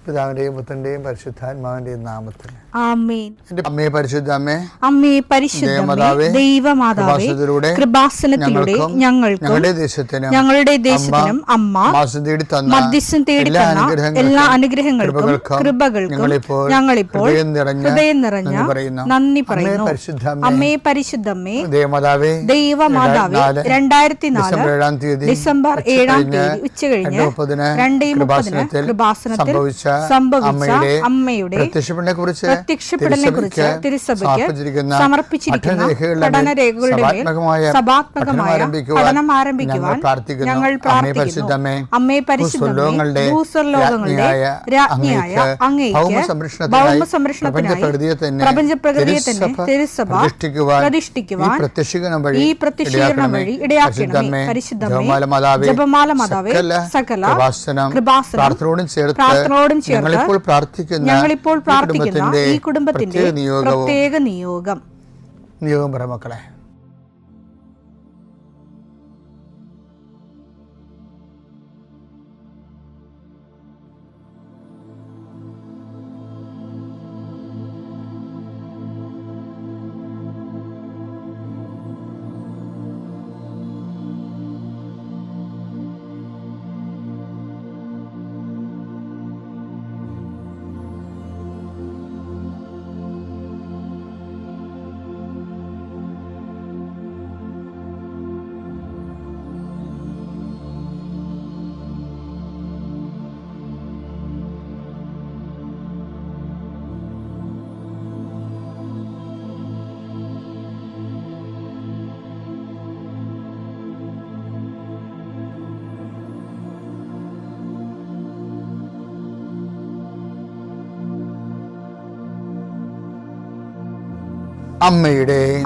പിതാവിന്റെയും പുത്രന്റെയും പരിശുദ്ധാത്മാവിന്റെയും നാമത്തിൽ ആമേൻ. അമ്മേ പരിശുദ്ധ അമ്മേ, അമ്മേ പരിശുദ്ധമേ, ദൈവമാതാവേ, കൃപാസനത്തിലൂടെ ഞങ്ങളുടെ ദേശത്തിനും അമ്മ മധ്യസ്ഥം തേടി തന്ന എല്ലാ അനുഗ്രഹങ്ങൾക്കും കൃപകൾക്കും ഞങ്ങളിപ്പോൾ ഹൃദയം നിറഞ്ഞ നന്ദി പറയുന്നു. അമ്മേ പരിശുദ്ധമേ, ദൈവമാതാവേ, 2004 ഡിസംബർ 7 ഉച്ചകഴിഞ്ഞ് 2:30 കൃപാസനത്തിൽ സംഭവിച്ച അമ്മയുടെ പ്രത്യക്ഷപ്പെടലിനെക്കുറിച്ച് തിരുസഭയ്ക്ക് സമർപ്പിച്ചിരിക്കുന്ന പഠനരേഖകളുടെ മേൽ സഭാത്മകമായ പഠനം ആരംഭിക്കുവാൻ ഞങ്ങൾ പ്രാർത്ഥിക്കുന്നു. അമ്മേ പരിശുദ്ധമേ, ഭൂസ്വർലോകങ്ങളുടെ രാജ്ഞിയായ അങ്ങേയ്ക്ക് ഭൗമസംരക്ഷണത്തിനായി പ്രപഞ്ചപ്രകൃതിയെ തന്നെ തിരുസഭ പ്രതിഷ്ഠിക്കുവാൻ ഈ പ്രത്യക്ഷീകരണം വഴി ഇടയാക്കണമേ. പരിശുദ്ധമേ, ജപമാല മാതാവേ, സകല കൃപാസനം പ്രാർത്ഥനയോടും ചേർത്ത് ഞങ്ങളിപ്പോൾ പ്രാർത്ഥിക്കുന്ന ഈ കുടുംബത്തിന്റെ പ്രത്യേക നിയോഗം പറ മക്കളെ.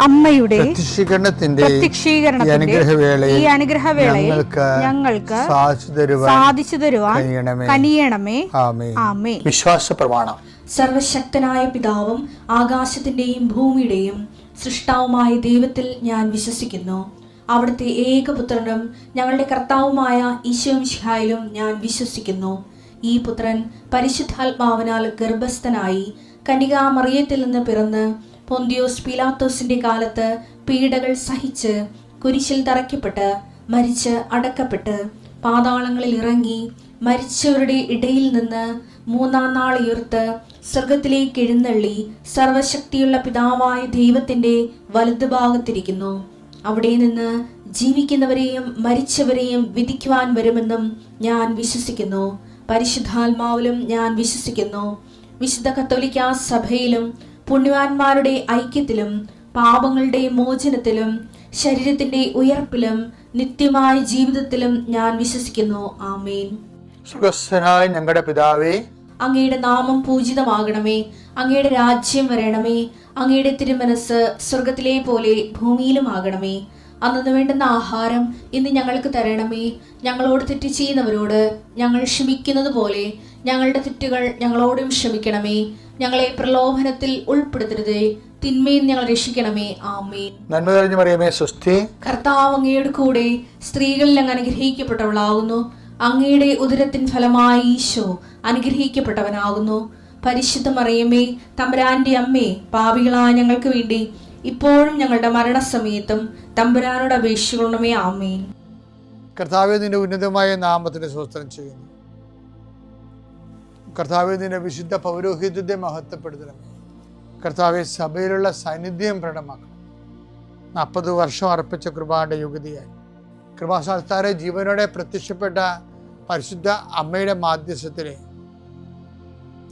അമ്മയുടെ പ്രത്യക്ഷീകരണത്തിന്റെ ഈ അനുഗ്രഹവേളയിൽ ഞങ്ങൾക്ക് സാധിച്ചു തരുവാൻ കനിയണമേ. ആമേൻ. വിശ്വാസ പ്രമാണം. സർവശക്തനായ പിതാവും ആകാശത്തിന്റെയും ഭൂമിയുടെയും സൃഷ്ടാവുമായ ദൈവത്തിൽ ഞാൻ വിശ്വസിക്കുന്നു. അവിടുത്തെ ഏകപുത്രനും ഞങ്ങളുടെ കർത്താവുമായ ഈശോമിശിഹായിലും ഞാൻ വിശ്വസിക്കുന്നു. ഈ പുത്രൻ പരിശുദ്ധാത്മാവിനാൽ ഗർഭസ്ഥനായി കന്യകാമറിയത്തിൽ നിന്ന് പിറന്ന് പൊന്തിയോസ് പീലാത്തോസിന്റെ കാലത്ത് പീഡകൾ സഹിച്ച് കുരിശിൽ തറയ്ക്കപ്പെട്ട് മരിച്ച് അടക്കപ്പെട്ട് പാതാളങ്ങളിൽ ഇറങ്ങി മരിച്ചവരുടെ ഇടയിൽ നിന്ന് 3-ാം നാൾ ഉയർത്ത് സ്വർഗത്തിലേക്ക് എഴുന്നള്ളി സർവശക്തിയുള്ള പിതാവായ ദൈവത്തിന്റെ വലതുഭാഗത്തിരിക്കുന്നു. അവിടെ നിന്ന് ജീവിക്കുന്നവരെയും മരിച്ചവരെയും വിധിക്കുവാൻ വരുമെന്നും ഞാൻ വിശ്വസിക്കുന്നു. പരിശുദ്ധാത്മാവിലും ഞാൻ വിശ്വസിക്കുന്നു. വിശുദ്ധ കത്തോലിക്കാ സഭയിലും പുണ്യവാന്മാരുടെ ഐക്യത്തിലും പാപങ്ങളുടെ മോചനത്തിലും ശരീരത്തിന്റെ ഉയർപ്പിലും നിത്യമായ ജീവിതത്തിലും ഞാൻ വിശ്വസിക്കുന്നു. ആമേൻ. സുഖസ്ഥനായ ഞങ്ങളുടെ പിതാവേ, അങ്ങയുടെ നാമം പൂജിതമാകണമേ. അങ്ങയുടെ രാജ്യം വരണമേ. അങ്ങയുടെ തിരുമനസ് സ്വർഗത്തിലെ പോലെ ഭൂമിയിലും ആകണമേ. അന്നു വേണ്ടുന്ന ആഹാരം ഇന്ന് ഞങ്ങൾക്ക് തരണമേ. ഞങ്ങളോട് തെറ്റ് ചെയ്യുന്നവരോട് ഞങ്ങൾ ക്ഷമിക്കുന്നത് പോലെ ഞങ്ങളുടെ തെറ്റുകൾ ഞങ്ങളോടും ക്ഷമിക്കണമേ. ഞങ്ങളെ പ്രലോഭനത്തിൽ ഉൾപ്പെടുത്തരുതേ, തിന്മയിൽ ഞങ്ങൾ രക്ഷിക്കണമേ. ആമേൻ. നന്മ നിറഞ്ഞ മറിയമേ, സ്വസ്തി. കർത്താവ് അങ്ങയുടെ കൂടെ സ്ത്രീകളിൽ അങ്ങ് അനുഗ്രഹിക്കപ്പെട്ടവളാകുന്നു. അങ്ങയുടെ ഉദരത്തിൻ ഫലമായി ഈശോ അനുഗ്രഹിക്കപ്പെട്ടവനാകുന്നു. പരിശുദ്ധ മറിയമേ, തമ്പുരാന്റെ അമ്മേ, പാപികളായ ഞങ്ങൾക്ക് വേണ്ടി ഇപ്പോഴും ഞങ്ങളുടെ മരണസമയത്തും തമ്പുരാനോട് അപേക്ഷിക്കണമേ. ആമേൻ. കർത്താവേ, നിന്റെ ഉന്നതമായ നാമത്തിന് സ്തോത്രം ചെയ്യുന്നു. കർത്താവേ, നിന്റെ വിശുദ്ധ പൗരോഹിത്യത്തെ മഹത്വപ്പെടുത്തണമേ. കർത്താവെ, സഭയിലുള്ള സാന്നിധ്യം പ്രകടമാക്കണം. 40 വർഷം അർപ്പിച്ച കൃപാന്റെ യുഗതിയായി കൃപാസ്ഥാനത്താരെ ജീവനോടെ പ്രത്യക്ഷപ്പെട്ട പരിശുദ്ധ അമ്മയുടെ മാധ്യസ്ഥത്തിലെ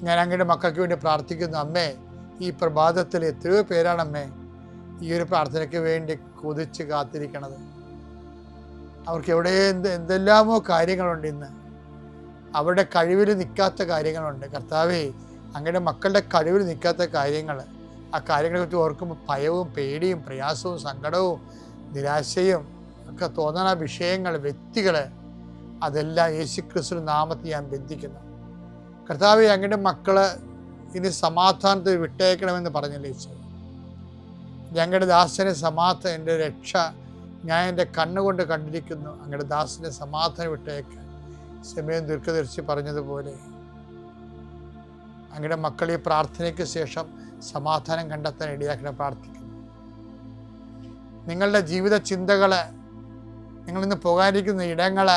ഞാൻ അങ്ങയുടെ മക്കൾക്ക് വേണ്ടി പ്രാർത്ഥിക്കുന്നു. അമ്മേ, ഈ പ്രഭാതത്തിൽ എത്രയോ പേരാണ് അമ്മേ ഈ ഒരു പ്രാർത്ഥനയ്ക്ക് വേണ്ടി കൊതിച്ച് കാത്തിരിക്കണത്. അവർക്ക് എവിടെ എന്തെല്ലാമോ കാര്യങ്ങളുണ്ട്. ഇന്ന് അവരുടെ കഴിവിൽ നിൽക്കാത്ത കാര്യങ്ങളുണ്ട്. കർത്താവേ, അങ്ങയുടെ മക്കളുടെ കഴിവിൽ നിൽക്കാത്ത കാര്യങ്ങൾ, ആ കാര്യങ്ങളെക്കുറിച്ച് ഓർക്കുമ്പോൾ ഭയവും പേടിയും പ്രയാസവും സങ്കടവും നിരാശയും ഒക്കെ തോന്നുന്ന വിഷയങ്ങൾ, വ്യക്തികൾ, അതെല്ലാം യേശുക്രിസ്തു നാമത്തിൽ ഞാൻ ബന്ധിക്കുന്നു. കർത്താവേ, അങ്ങയുടെ മക്കള് ഇനി സമാധാനത്തിൽ വിട്ടേക്കണമെന്ന് പറഞ്ഞില്ലേ ഈശോ. ഞങ്ങളുടെ ദാസനെ സമാധാനം, എൻ്റെ രക്ഷ ഞാൻ എൻ്റെ കണ്ണുകൊണ്ട് കണ്ടിരിക്കുന്നു. അങ്ങയുടെ ദാസനെ സമാധാനം വിട്ടേക്ക്. സമയം ദീർഘദർശി പറഞ്ഞതുപോലെ അങ്ങയുടെ മക്കൾ ഈ പ്രാർത്ഥനയ്ക്ക് ശേഷം സമാധാനം കണ്ടെത്താൻ ഇടയാക്കണം പ്രാർത്ഥിക്കുന്നു. നിങ്ങളുടെ ജീവിത ചിന്തകൾ, നിങ്ങളിന്ന് പോകാനിരിക്കുന്ന ഇടങ്ങൾ,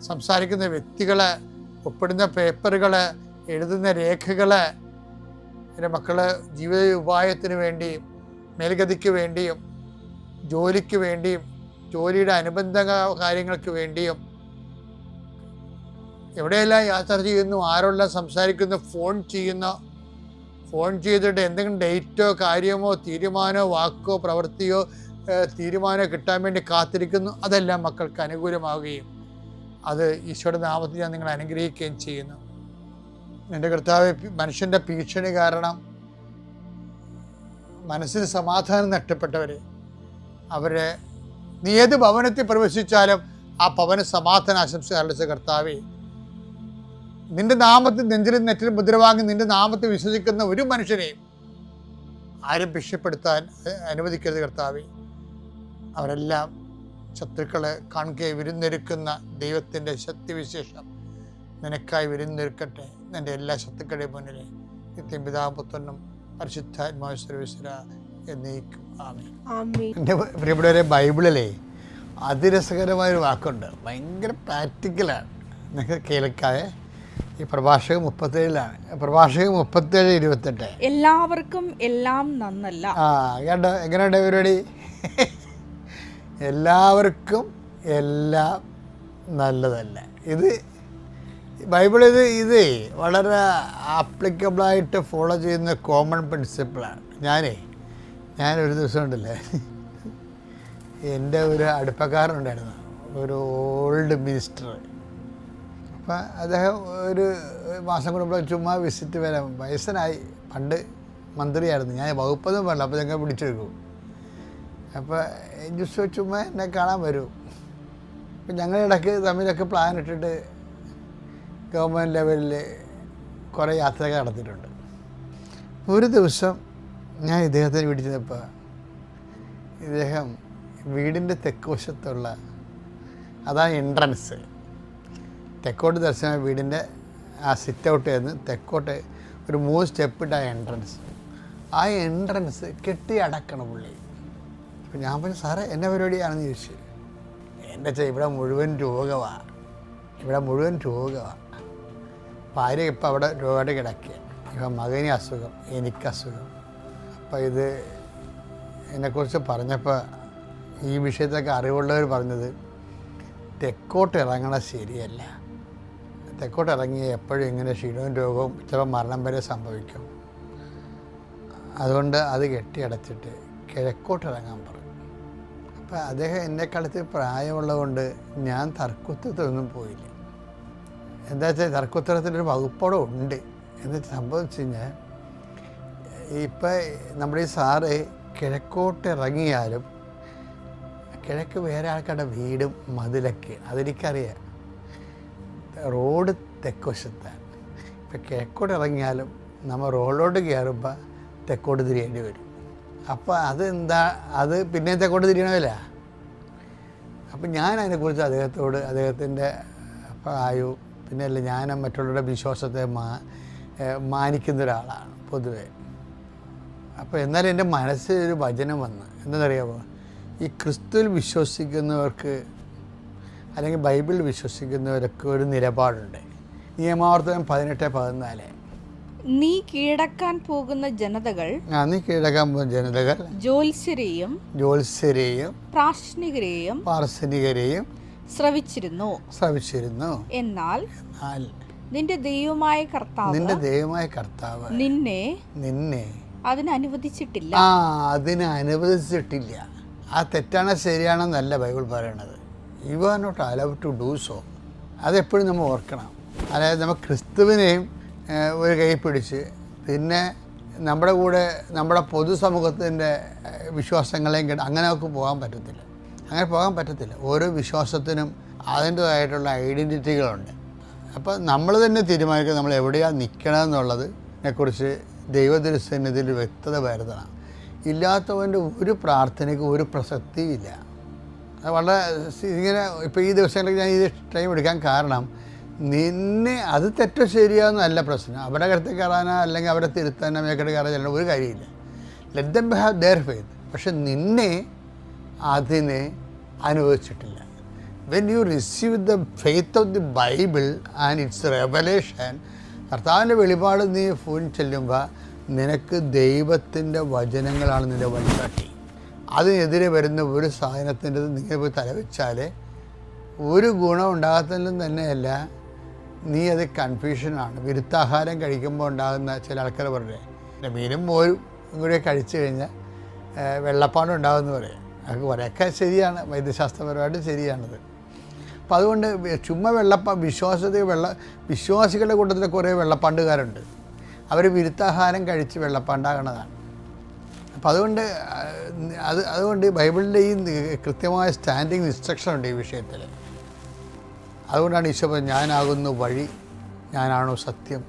സംസാരിക്കുന്ന വ്യക്തികൾ, ഒപ്പിടുന്ന പേപ്പറുകൾ, എഴുതുന്ന രേഖകൾ, എൻ്റെ മക്കൾ ജീവിത ഉപായത്തിന് വേണ്ടിയും മേൽഗതിക്ക് വേണ്ടിയും ജോലിക്ക് വേണ്ടിയും ജോലിയുടെ അനുബന്ധ കാര്യങ്ങൾക്ക് വേണ്ടിയും എവിടെയെല്ലാം യാത്ര ചെയ്യുന്നു, ആരെല്ലാം സംസാരിക്കുന്നു, ഫോൺ ചെയ്തിട്ട് എന്തെങ്കിലും ഡേറ്റോ കാര്യമോ തീരുമാനമോ വാക്കോ പ്രവൃത്തിയോ തീരുമാനമോ കിട്ടാൻ വേണ്ടി കാത്തിരിക്കുന്നു. അതെല്ലാം മക്കൾക്ക് അനുകൂലമാവുകയും അത് ഈശോയുടെ നാമത്തിൽ ഞാൻ നിങ്ങളെ അനുഗ്രഹിക്കുകയും ചെയ്യുന്നു. എൻ്റെ കർത്താവ്, മനുഷ്യൻ്റെ ഭീഷണി കാരണം മനസ്സിന് സമാധാനം നഷ്ടപ്പെട്ടവരെ, അവരെ നീ ഏത് ഭവനത്തിൽ പ്രവേശിച്ചാലും ആ ഭവന സമാധാന ആശംസ അറിയിച്ച കർത്താവേ, നിന്റെ നാമത്തിൽ നെഞ്ചിലും നെറ്റിലും മുദ്രവാങ്ങി നിന്റെ നാമത്തിൽ വിശ്വസിക്കുന്ന ഒരു മനുഷ്യനെയും ആരും ഭിക്ഷപ്പെടുത്താൻ അനുവദിക്കരുത് കർത്താവേ. അവരെല്ലാം ശത്രുക്കളെ കാണുകയെ വിരുന്നൊരുക്കുന്ന ദൈവത്തിൻ്റെ ശക്തിവിശേഷം നിനക്കായി വിരുന്നൊരുക്കട്ടെ. നിൻ്റെ എല്ലാ ശത്രുക്കളുടെയും മുന്നിലെ നിത്യം പിതാവും പുത്രനും പരിശുദ്ധാത്മാവ് സർവീശ്വര എന്നേക്കും ആമേൻ. എൻ്റെ പ്രിയപ്പെട്ടവരെ, ബൈബിളിലെ അതിരസകരമായൊരു വാക്കുണ്ട്, ഭയങ്കര പ്രാക്ടിക്കലാണ്. നിങ്ങൾക്ക് കേൾക്കാതെ ഈ പ്രഭാഷകൻ 37 പ്രഭാഷകൻ 37:28 എല്ലാവർക്കും എല്ലാം നന്നല്ല. കേട്ടോ, എങ്ങനെയുണ്ട് പരിപാടി? എല്ലാവർക്കും എല്ലാം നല്ലതല്ല. ഇത് ബൈബിൾ ഇത് വളരെ ആപ്ലിക്കബിളായിട്ട് ഫോളോ ചെയ്യുന്ന കോമൺ പ്രിൻസിപ്പിളാണ്. ഞാനൊരു ദിവസം ഉണ്ടല്ലേ, എൻ്റെ ഒരു അടുപ്പക്കാരനുണ്ടായിരുന്നു, ഒരു ഓൾഡ് മിനിസ്റ്റർ. അപ്പം അദ്ദേഹം ഒരു മാസം കൂടുമ്പോൾ ചുമ്മാ വിസിറ്റ് വരാം. വയസ്സനായി, പണ്ട് മന്ത്രിയായിരുന്നു, ഞാൻ വകുപ്പൊന്നും വേണ്ട, അപ്പോൾ ഞങ്ങൾ പിടിച്ചെടുക്കും. അപ്പോൾ ജസ്റ്റ് ചുമ്മാ എന്നെ കാണാൻ വരും. അപ്പം ഞങ്ങളിടയ്ക്ക് തമ്മിലൊക്കെ പ്ലാൻ ഇട്ടിട്ട് ഗവൺമെൻറ് ലെവലിൽ കുറേ യാത്രകൾ നടത്തിയിട്ടുണ്ട്. ഒരു ദിവസം ഞാൻ ഇദ്ദേഹത്തിന് വീട്ടിൽ ചെന്നപ്പോൾ ഇദ്ദേഹം വീടിൻ്റെ തെക്ക് വശത്തുള്ള, അതാണ് എൻട്രൻസ്, തെക്കോട്ട് ദർശനം വീടിൻ്റെ ആ സിറ്റ് ഔട്ട് നിന്ന് തെക്കോട്ട് ഒരു 3 സ്റ്റെപ്പിട്ട എൻട്രൻസ്. ആ എൻട്രൻസ് കെട്ടി അടക്കണം പുള്ളി. അപ്പം ഞാൻ പറഞ്ഞു, സാറേ എന്നാ പരിപാടിയാണെന്ന് ചോദിച്ചു. എൻ്റെ ഇവിടെ മുഴുവൻ രോഗമാണ്. ഭാര്യ ഇപ്പം അവിടെ രോഗമായിട്ട് കിടക്കുക, ഇപ്പം മകന് അസുഖം, എനിക്കസുഖം. അപ്പം ഇത് എന്നെക്കുറിച്ച് പറഞ്ഞപ്പോൾ ഈ വിഷയത്തൊക്കെ അറിവുള്ളവർ പറഞ്ഞത്, തെക്കോട്ട് ഇറങ്ങണത് ശരിയല്ല. തെക്കോട്ട് ഇറങ്ങി എപ്പോഴും ഇങ്ങനെ ക്ഷീണവും രോഗവും ചിലപ്പോൾ മരണം വരെ സംഭവിക്കും. അതുകൊണ്ട് അത് കെട്ടിയടച്ചിട്ട് കിഴക്കോട്ട് ഇറങ്ങാൻ പറഞ്ഞു. അപ്പം അദ്ദേഹം എന്നെക്കാലത്ത് പ്രായമുള്ളതുകൊണ്ട് ഞാൻ തർക്കുത്തരത്തിലൊന്നും പോയില്ല. എന്താ വെച്ചാൽ തർക്കുത്തരത്തിലൊരു വകുപ്പോടെ ഉണ്ട്. എന്നിട്ട് സംഭവിച്ചു കഴിഞ്ഞാൽ ഇപ്പം നമ്മുടെ ഈ സാറ് കിഴക്കോട്ട് ഇറങ്ങിയാലും കിഴക്ക് വേറെ ആൾക്കാരുടെ വീടും മതിലൊക്കെ, അതെനിക്കറിയാം. റോഡ് തെക്കുവശത്താണ്. ഇപ്പം കിഴക്കോട്ട് ഇറങ്ങിയാലും നമ്മൾ റോഡിലോട്ട് കയറുമ്പോൾ തെക്കോട്ട് തിരിയേണ്ടി വരും. അപ്പോൾ അതെന്താ, അത് പിന്നെ തെക്കോട്ട് തിരിയണമല്ല. അപ്പം ഞാൻ അതിനെക്കുറിച്ച് അദ്ദേഹത്തിൻ്റെ പ്രായവും പിന്നെ അല്ല, ഞാൻ മറ്റുള്ളവരുടെ വിശ്വാസത്തെ മാനിക്കുന്ന ഒരാളാണ് പൊതുവെ. അപ്പോൾ എന്നാലും എൻ്റെ മനസ്സിൽ ഒരു വചനം വന്ന്, എന്താണെന്നറിയാമോ, ഈ ക്രിസ്തുവിൽ വിശ്വസിക്കുന്നവർക്ക് അല്ലെങ്കിൽ ബൈബിളിൽ വിശ്വസിക്കുന്നവരൊക്കെ ഒരു നിലപാടുണ്ട്. നിയമാവർത്തനം 18:14 നീ കീഴടക്കാൻ പോകുന്ന ജനതകൾ ജ്യോത്സ്യരെയും പ്രാശ്നികരെയും ശ്രവിച്ചിരുന്നു. എന്നാൽ നിന്റെ ദൈവമായ കർത്താവ് നിന്നെ അതിനനുവദിച്ചിട്ടില്ല. ആ തെറ്റാണ് ശരിയാണെന്നല്ല ബൈബിൾ പറയണത്. You are not allowed to do so. അതെപ്പോഴും നമ്മൾ ഓർക്കണം. അതായത് നമ്മൾ ക്രിസ്തുവിനെയും ഒരു കൈ പിടിച്ച് പിന്നെ നമ്മുടെ കൂടെ നമ്മുടെ പൊതുസമൂഹത്തിൻ്റെ വിശ്വാസങ്ങളെയും അങ്ങനെ നമുക്ക് പോകാൻ പറ്റത്തില്ല. ഓരോ വിശ്വാസത്തിനും അതിൻ്റേതായിട്ടുള്ള ഐഡൻറ്റിറ്റികളുണ്ട്. അപ്പോൾ നമ്മൾ തന്നെ തീരുമാനിക്കുക നമ്മൾ എവിടെയാണ് നിൽക്കണമെന്നുള്ളതിനെക്കുറിച്ച് ദൈവത്തിരുസന്നിധിയിൽ വ്യക്തത വരുത്തണം. ഇല്ലാത്തവൻ്റെ ഒരു പ്രാർത്ഥനയ്ക്ക് ഒരു പ്രസക്തിയില്ല. അത് വളരെ ഇങ്ങനെ ഇപ്പോൾ ഈ ദിവസങ്ങളിൽ ഞാൻ ഇത് ടൈം എടുക്കാൻ കാരണം, നിന്നെ അത് തെറ്റോ ശരിയാന്നല്ല പ്രശ്നം. അവരുടെ കരുത്ത് കയറാനോ അല്ലെങ്കിൽ അവരെ തിരുത്താനോ മേക്കട്ട് കയറാനോ ഒരു കാര്യമില്ല. Let them have their faith. പക്ഷെ നിന്നെ അതിനെ അനുവദിച്ചിട്ടില്ല. When you receive the faith of the Bible and its revelation, കർത്താവിൻ്റെ വെളിപാട് നീ ഫോൺ ചെല്ലുമ്പോൾ നിനക്ക് ദൈവത്തിൻ്റെ വചനങ്ങളാണ് നിൻ്റെ വഴികാട്ടി. അതിനെതിരെ വരുന്ന ഒരു സാധനത്തിൻ്റെ നിങ്ങൾ പോയി തലവെച്ചാൽ ഒരു ഗുണം ഉണ്ടാകത്തില്ലെന്നും തന്നെയല്ല, നീ അത് കൺഫ്യൂഷനാണ്. വിരുദ്ധാഹാരം കഴിക്കുമ്പോൾ ഉണ്ടാകുന്ന ചില ആൾക്കാർ പറഞ്ഞേ മീനും മോരും കൂടെ കഴിച്ചു കഴിഞ്ഞാൽ വെള്ളപ്പാണ്ട് ഉണ്ടാകുമെന്ന് പറയും. അത് കുറേയൊക്കെ ശരിയാണ്, വൈദ്യശാസ്ത്രപരമായിട്ട് ശരിയാണത്. അപ്പം അതുകൊണ്ട് ചുമ്മാ വിശ്വാസികളുടെ കൂട്ടത്തിൽ കുറേ വെള്ളപ്പാണ്ടുകാരുണ്ട്. അവർ വിരുദ്ധാഹാരം കഴിച്ച് വെള്ളപ്പാണ്ടാകണതാണ്. അപ്പം അതുകൊണ്ട് ബൈബിളിൻ്റെ ഈ കൃത്യമായ സ്റ്റാൻഡിങ് ഇൻസ്ട്രക്ഷൻ ഉണ്ട് ഈ വിഷയത്തിൽ. അതുകൊണ്ടാണ് ഈശോ പറഞ്ഞത്, ഞാനാകുന്നു വഴി, ഞാനാണോ സത്യം,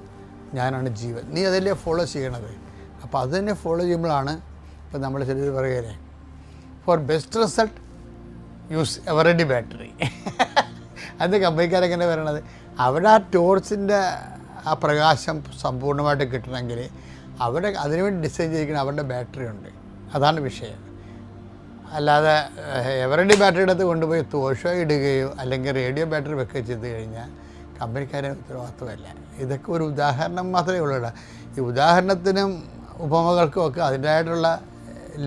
ഞാനാണ് ജീവൻ. നീ അതല്ലേ ഫോളോ ചെയ്യണത്. അപ്പോൾ അത് തന്നെ ഫോളോ ചെയ്യുമ്പോഴാണ് ഇപ്പം നമ്മൾ ചിലർ പറയുകയല്ലേ, for best result use Eveready battery. അത് കമ്പനിക്കാരൊക്കെ തന്നെ പറയണത്, അവിടെ ആ ടോർച്ചിൻ്റെ ആ പ്രകാശം സമ്പൂർണ്ണമായിട്ട് കിട്ടണമെങ്കിൽ അതിനുവേണ്ടി ഡിസൈൻ ചെയ്തിരിക്കുന്ന അവരുടെ ബാറ്ററി ഉണ്ട്. അതാണ് വിഷയം. അല്ലാതെ എവറഡി ബാറ്ററി എടുത്ത് കൊണ്ടുപോയി തോഷോ ഇടുകയോ അല്ലെങ്കിൽ റേഡിയോ ബാറ്ററി വെക്കുകയോ ചെയ്ത് കഴിഞ്ഞാൽ കമ്പനിക്കാരെ ഉത്തരവാദിത്വമല്ല. ഇതൊക്കെ ഒരു ഉദാഹരണം മാത്രമേ ഉള്ളൂ. ഈ ഉദാഹരണത്തിനും ഉപമകൾക്കും ഒക്കെ അതിൻ്റെതായിട്ടുള്ള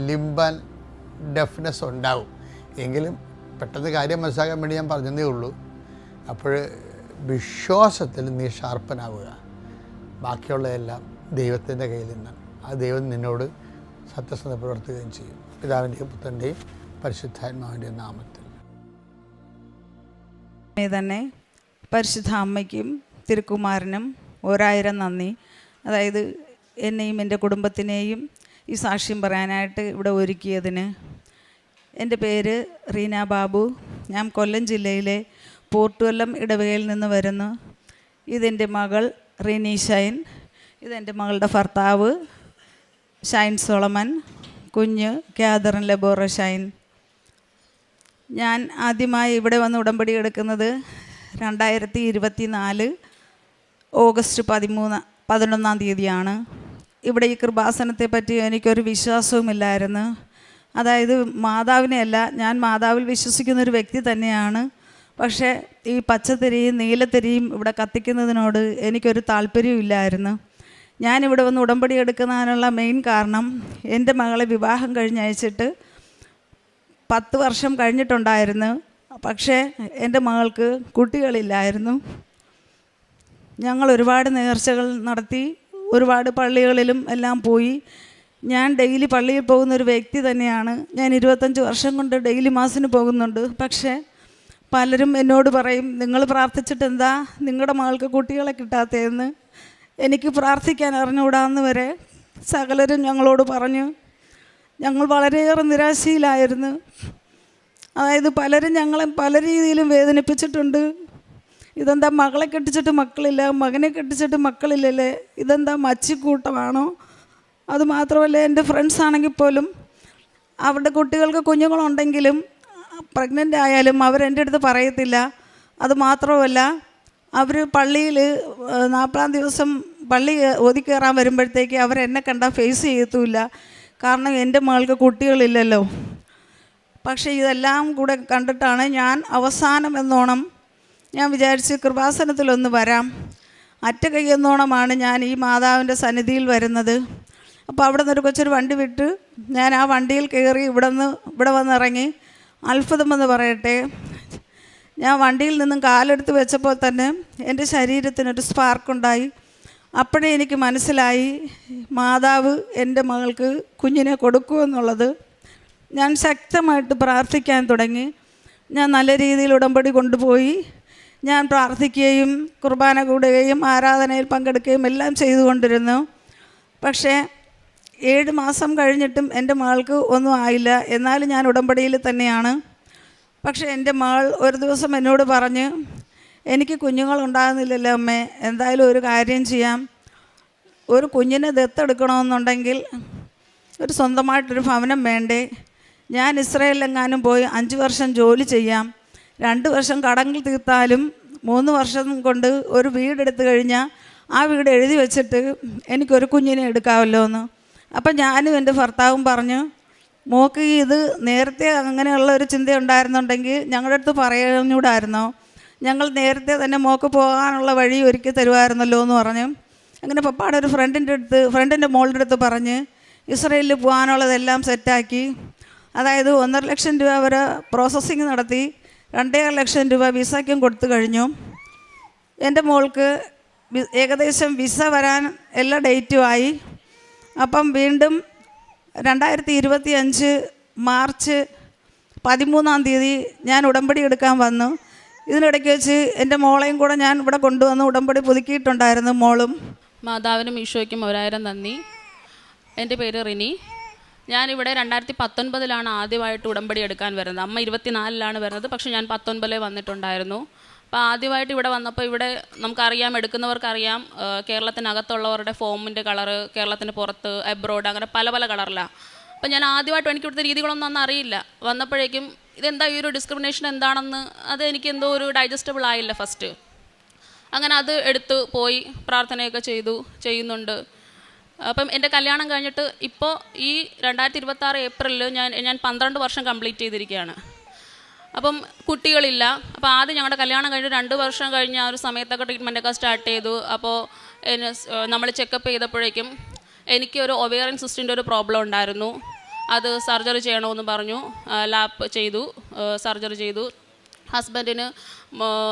ലിംബൻ ഡെഫ്നെസ് ഉണ്ടാവും. എങ്കിലും പെട്ടെന്ന് കാര്യം മനസ്സിലാക്കാൻ വേണ്ടി ഞാൻ പറഞ്ഞതേ ഉള്ളൂ. അപ്പോൾ വിശ്വാസത്തിൽ നീ ഷാർപ്പനാവുക. ബാക്കിയുള്ളതെല്ലാം ദൈവത്തിൻ്റെ കയ്യിൽ നിന്നാണ്. ആ ദൈവം നിന്നോട് സത്യസന്ധത പ്രവർത്തിക്കുകയും ചെയ്യും. പിതാവിൻ്റെയും പുത്രൻ്റെയും പരിശുദ്ധാത്മാവിൻ്റെയും നാമത്തിൽ തന്നെ പരിശുദ്ധ അമ്മയ്ക്കും തിരുക്കുമാരനും 1000 നന്ദി. അതായത് എന്നെയും എൻ്റെ കുടുംബത്തിനെയും ഈ സാക്ഷ്യം പറയാനായിട്ട് ഇവിടെ ഒരുക്കിയതിന്. എൻ്റെ പേര് റീന ബാബു. ഞാൻ കൊല്ലം ജില്ലയിലെ പോർട്ടുവല്ലം ഇടവകയിൽ നിന്ന് വരുന്നു. ഇതെൻ്റെ മകൾ റിനി ഷൈൻ. ഇതെൻ്റെ മകളുടെ ഭർത്താവ് ഷൈൻ സോളമൻ, കുഞ്ഞ് കാതറിൻ ലബോറ ഷൈൻ. ഞാൻ ആദ്യമായി ഇവിടെ വന്ന് ഉടമ്പടി എടുക്കുന്നത് 2024 ഓഗസ്റ്റ് 11-ാം തീയതിയാണ്. ഇവിടെ ഈ കൃപാസനത്തെ പറ്റി എനിക്കൊരു വിശ്വാസവുമില്ലായിരുന്നു. അതായത് മാതാവിനെയല്ല, ഞാൻ മാതാവിൽ വിശ്വസിക്കുന്നൊരു വ്യക്തി തന്നെയാണ്. പക്ഷേ ഈ പച്ചത്തിരിയും നീലത്തിരിയും ഇവിടെ കത്തിക്കുന്നതിനോട് എനിക്കൊരു താല്പര്യമില്ലായിരുന്നു. ഞാനിവിടെ വന്ന് ഉടമ്പടി എടുക്കുന്നതിനുള്ള മെയിൻ കാരണം, എൻ്റെ മകളെ വിവാഹം കഴിഞ്ഞയച്ചിട്ട് 10 വർഷം കഴിഞ്ഞിട്ടുണ്ടായിരുന്നു. പക്ഷേ എൻ്റെ മകൾക്ക് കുട്ടികളില്ലായിരുന്നു. ഞങ്ങൾ ഒരുപാട് നേർച്ചകൾ നടത്തി, ഒരുപാട് പള്ളികളിലും എല്ലാം പോയി. ഞാൻ ഡെയിലി പള്ളിയിൽ പോകുന്നൊരു വ്യക്തി തന്നെയാണ്. ഞാൻ 25 വർഷം കൊണ്ട് ഡെയിലി മാസിന് പോകുന്നുണ്ട്. പക്ഷേ പലരും എന്നോട് പറയും, നിങ്ങൾ പ്രാർത്ഥിച്ചിട്ട് എന്താ നിങ്ങളുടെ മകൾക്ക് കുട്ടികളെ കിട്ടാത്തതെന്ന്. എനിക്ക് പ്രാർത്ഥിക്കാൻ അറിഞ്ഞുകൂടാന്ന് വരെ സകലരും ഞങ്ങളോട് പറഞ്ഞു. ഞങ്ങൾ വളരെയേറെ നിരാശയിലായിരുന്നു. അതായത് പലരും ഞങ്ങളെ പല രീതിയിലും വേദനിപ്പിച്ചിട്ടുണ്ട്. ഇതെന്താ മകളെ കെട്ടിച്ചിട്ട് മക്കളില്ല, മകനെ കെട്ടിച്ചിട്ട് മക്കളില്ലല്ലേ, ഇതെന്താ മച്ചിക്കൂട്ടമാണോ? അതുമാത്രമല്ല, എൻ്റെ ഫ്രണ്ട്സ് ആണെങ്കിൽ പോലും അവരുടെ കുട്ടികൾക്ക് കുഞ്ഞുങ്ങളുണ്ടെങ്കിലും പ്രഗ്നൻ്റ് ആയാലും അവരെൻ്റെ അടുത്ത് പറയത്തില്ല. അതുമാത്രമല്ല, അവർ പള്ളിയിൽ 40-ാം ദിവസം പള്ളി ഒതുക്കയറാൻ വരുമ്പോഴത്തേക്ക് അവരെന്നെ കണ്ടാൽ ഫേസ് ചെയ്യത്തുമില്ല. കാരണം എൻ്റെ മകൾക്ക് കുട്ടികളില്ലല്ലോ. പക്ഷേ ഇതെല്ലാം കൂടെ കണ്ടിട്ടാണ് ഞാൻ അവസാനം എന്നോണം ഞാൻ വിചാരിച്ച് കൃപാസനത്തിലൊന്ന് വരാം. അറ്റ കൈ എന്നോണമാണ് ഞാൻ ഈ മാതാവിൻ്റെ സന്നിധിയിൽ വരുന്നത്. അപ്പോൾ അവിടെ നിന്നൊരു കൊച്ചൊരു വണ്ടി വിട്ട് ഞാൻ ആ വണ്ടിയിൽ കയറി ഇവിടെ വന്നിറങ്ങി. അത്ഭുതമെന്ന് പറയട്ടെ, ഞാൻ വണ്ടിയിൽ നിന്നും കാലെടുത്ത് വെച്ചപ്പോൾ തന്നെ എൻ്റെ ശരീരത്തിനൊരു സ്പാർക്കുണ്ടായി. അപ്പോഴേ എനിക്ക് മനസ്സിലായി മാതാവ് എൻ്റെ മകൾക്ക് കുഞ്ഞിനെ കൊടുക്കുമെന്നുള്ളത്. ഞാൻ ശക്തമായിട്ട് പ്രാർത്ഥിക്കാൻ തുടങ്ങി. ഞാൻ നല്ല രീതിയിൽ ഉടമ്പടി കൊണ്ടുപോയി. ഞാൻ പ്രാർത്ഥിക്കുകയും കുർബാന കൂടുകയും ആരാധനയിൽ പങ്കെടുക്കുകയും എല്ലാം ചെയ്തുകൊണ്ടിരുന്നു. പക്ഷേ 7 മാസം കഴിഞ്ഞിട്ടും എൻ്റെ മകൾക്ക് ഒന്നും ആയില്ല. എന്നാലും ഞാൻ ഉടമ്പടിയിൽ തന്നെയാണ്. പക്ഷേ എൻ്റെ മകൾ ഒരു ദിവസം എന്നോട് പറഞ്ഞ്, എനിക്ക് കുഞ്ഞുങ്ങളുണ്ടാകുന്നില്ലല്ലോ അമ്മേ, എന്തായാലും ഒരു കാര്യം ചെയ്യാം, ഒരു കുഞ്ഞിനെ ദത്തെടുക്കണമെന്നുണ്ടെങ്കിൽ ഒരു സ്വന്തമായിട്ടൊരു ഭവനം വേണ്ടേ? ഞാൻ ഇസ്രായേലിലെങ്ങാനും പോയി 5 വർഷം ജോലി ചെയ്യാം, 2 വർഷം കടങ്ങൾ തീർത്താലും 3 വർഷം കൊണ്ട് ഒരു വീടെടുത്ത് കഴിഞ്ഞാൽ ആ വീട് എഴുതി വെച്ചിട്ട് എനിക്കൊരു കുഞ്ഞിനെ എടുക്കാമല്ലോ എന്ന്. അപ്പം ഞാനും എൻ്റെ ഭർത്താവും പറഞ്ഞു, മോക്ക് ഇത് നേരത്തെ അങ്ങനെയുള്ള ഒരു ചിന്ത ഉണ്ടായിരുന്നുണ്ടെങ്കിൽ ഞങ്ങളുടെ അടുത്ത് പറഞ്ഞുകൂടായിരുന്നോ, ഞങ്ങൾ നേരത്തെ തന്നെ മോക്ക് പോകാനുള്ള വഴി ഒരുക്കി തരുമായിരുന്നല്ലോ എന്ന് പറഞ്ഞു. അങ്ങനെ പപ്പാടെ ഒരു ഫ്രണ്ടിൻ്റെ മോളുടെ അടുത്ത് പറഞ്ഞ് ഇസ്രയേലിൽ പോകാനുള്ളതെല്ലാം സെറ്റാക്കി. അതായത് 1.5 ലക്ഷം രൂപ വരെ പ്രോസസ്സിങ് നടത്തി, 2.5 ലക്ഷം രൂപ വിസയ്ക്കും കൊടുത്തു കഴിഞ്ഞു. എൻ്റെ മോൾക്ക് ഏകദേശം വിസ വരാൻ എല്ലാ ഡേറ്റും ആയി. അപ്പം വീണ്ടും 2025 മാർച്ച് 13 ഞാൻ ഉടമ്പടി എടുക്കാൻ വന്നു. ഇതിനിടയ്ക്ക് വെച്ച് എൻ്റെ മോളെയും കൂടെ ഞാൻ ഇവിടെ കൊണ്ടുവന്ന് ഉടമ്പടി പുതുക്കിയിട്ടുണ്ടായിരുന്നു. മോളും മാതാവിനും ഈശോയ്ക്കും 1000 നന്ദി. എൻ്റെ പേര് റിനി. ഞാനിവിടെ 2019 ആദ്യമായിട്ട് ഉടമ്പടി എടുക്കാൻ വരുന്നത്. അമ്മ 24 വരുന്നത്, പക്ഷേ ഞാൻ 19 വന്നിട്ടുണ്ടായിരുന്നു. അപ്പോൾ ആദ്യമായിട്ട് ഇവിടെ വന്നപ്പോൾ ഇവിടെ നമുക്കറിയാം, എടുക്കുന്നവർക്കറിയാം, കേരളത്തിനകത്തുള്ളവരുടെ ഫോമിൻ്റെ കളറ് കേരളത്തിന് പുറത്ത്, എബ്രോഡ്, അങ്ങനെ പല പല കളറിലാണ്. അപ്പോൾ ഞാൻ ആദ്യമായിട്ട് എനിക്ക് ഇവിടുത്തെ രീതികളൊന്നും അന്ന് അറിയില്ല. വന്നപ്പോഴേക്കും ഇതെന്താ ഈ ഒരു ഡിസ്ക്രിമിനേഷൻ എന്താണെന്ന് അത് എനിക്ക് എന്തോ ഒരു ഡൈജസ്റ്റബിൾ ആയില്ല ഫസ്റ്റ്. അങ്ങനെ അത് എടുത്ത് പോയി പ്രാർത്ഥനയൊക്കെ ചെയ്യുന്നുണ്ട്. അപ്പം എൻ്റെ കല്യാണം കഴിഞ്ഞിട്ട് ഇപ്പോൾ ഈ 2026 ഏപ്രിലിൽ ഞാൻ 12 വർഷം കംപ്ലീറ്റ് ചെയ്തിരിക്കുകയാണ്. അപ്പം കുട്ടികളില്ല. അപ്പോൾ ആദ്യം ഞങ്ങളുടെ കല്യാണം കഴിഞ്ഞ് 2 വർഷം കഴിഞ്ഞ് ആ ഒരു സമയത്തൊക്കെ ട്രീറ്റ്മെൻറ്റൊക്കെ സ്റ്റാർട്ട് ചെയ്തു. അപ്പോൾ നമ്മൾ ചെക്കപ്പ് ചെയ്തപ്പോഴേക്കും എനിക്ക് ഒരു ഒവേറിയൻ സിസ്റ്റിൻ്റെ ഒരു പ്രോബ്ലം ഉണ്ടായിരുന്നു. അത് സർജറി ചെയ്യണമെന്ന് പറഞ്ഞു. ലാപ്പ് ചെയ്തു, സർജറി ചെയ്തു. ഹസ്ബൻഡിന്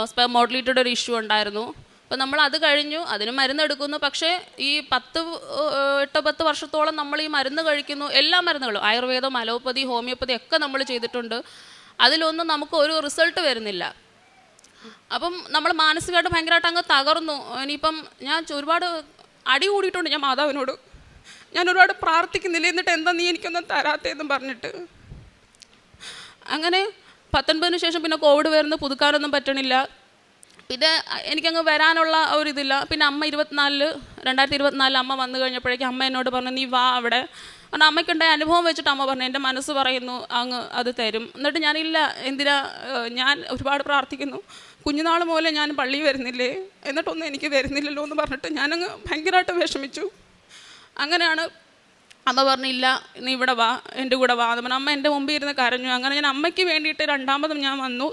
സ്പെർം മോട്ടിലിറ്റിയുടെ ഒരു ഇഷ്യൂ ഉണ്ടായിരുന്നു. അപ്പോൾ നമ്മൾ അത് കഴിഞ്ഞു, അതിന് മരുന്നെടുക്കുന്നു. പക്ഷേ ഈ 8-10 വർഷത്തോളം നമ്മൾ ഈ മരുന്ന് കഴിക്കുന്നു. എല്ലാ മരുന്നുകളും, ആയുർവേദം, അലോപ്പതി, ഹോമിയോപ്പതി ഒക്കെ നമ്മൾ ചെയ്തിട്ടുണ്ട്. അതിലൊന്നും നമുക്ക് ഒരു റിസൾട്ട് വരുന്നില്ല. അപ്പം നമ്മൾ മാനസികമായിട്ട് ഭയങ്കരമായിട്ട് അങ്ങ് തകർന്നു. ഇനിയിപ്പം ഞാൻ ഒരുപാട് അടി കൂടിയിട്ടുണ്ട് ഞാൻ മാതാവിനോട്. ഞാൻ ഒരുപാട് പ്രാർത്ഥിക്കുന്നില്ല, എന്നിട്ട് എന്താ നീ എനിക്കൊന്നും തരാത്തേന്നും പറഞ്ഞിട്ട്. അങ്ങനെ 19 ശേഷം പിന്നെ കോവിഡ് വരുന്നു, പുതുക്കാനൊന്നും പറ്റണില്ല. പിന്നെ എനിക്കങ്ങ് വരാനുള്ള ഒരിതില്ല. പിന്നെ അമ്മ 2024 അമ്മ വന്നു കഴിഞ്ഞപ്പോഴേക്കും അമ്മ എന്നോട് പറഞ്ഞു, നീ വാ അവിടെ. കാരണം അമ്മയ്ക്കുണ്ടായ അനുഭവം വെച്ചിട്ട് അമ്മ പറഞ്ഞു, എൻ്റെ മനസ്സ് പറയുന്നു അങ്ങ് അത് തരും. എന്നിട്ട് ഞാനില്ല, എന്തിനാ, ഞാൻ ഒരുപാട് പ്രാർത്ഥിക്കുന്നു, കുഞ്ഞുനാൾ മൂലം ഞാൻ പള്ളിയിൽ വരുന്നില്ലേ, എന്നിട്ടൊന്നും എനിക്ക് വരുന്നില്ലല്ലോ എന്ന് പറഞ്ഞിട്ട് ഞാനങ്ങ് ഭയങ്കരമായിട്ട് വിഷമിച്ചു. അങ്ങനെയാണ് അമ്മ പറഞ്ഞില്ല, നീ ഇവിടെ വാ, എൻ്റെ കൂടെ വാ എന്ന് പറഞ്ഞു. അമ്മ എൻ്റെ മുമ്പിൽ ഇരുന്ന് കരഞ്ഞു. അങ്ങനെ ഞാൻ അമ്മയ്ക്ക് വേണ്ടിയിട്ട് 2ാമതും ഞാൻ വന്നു,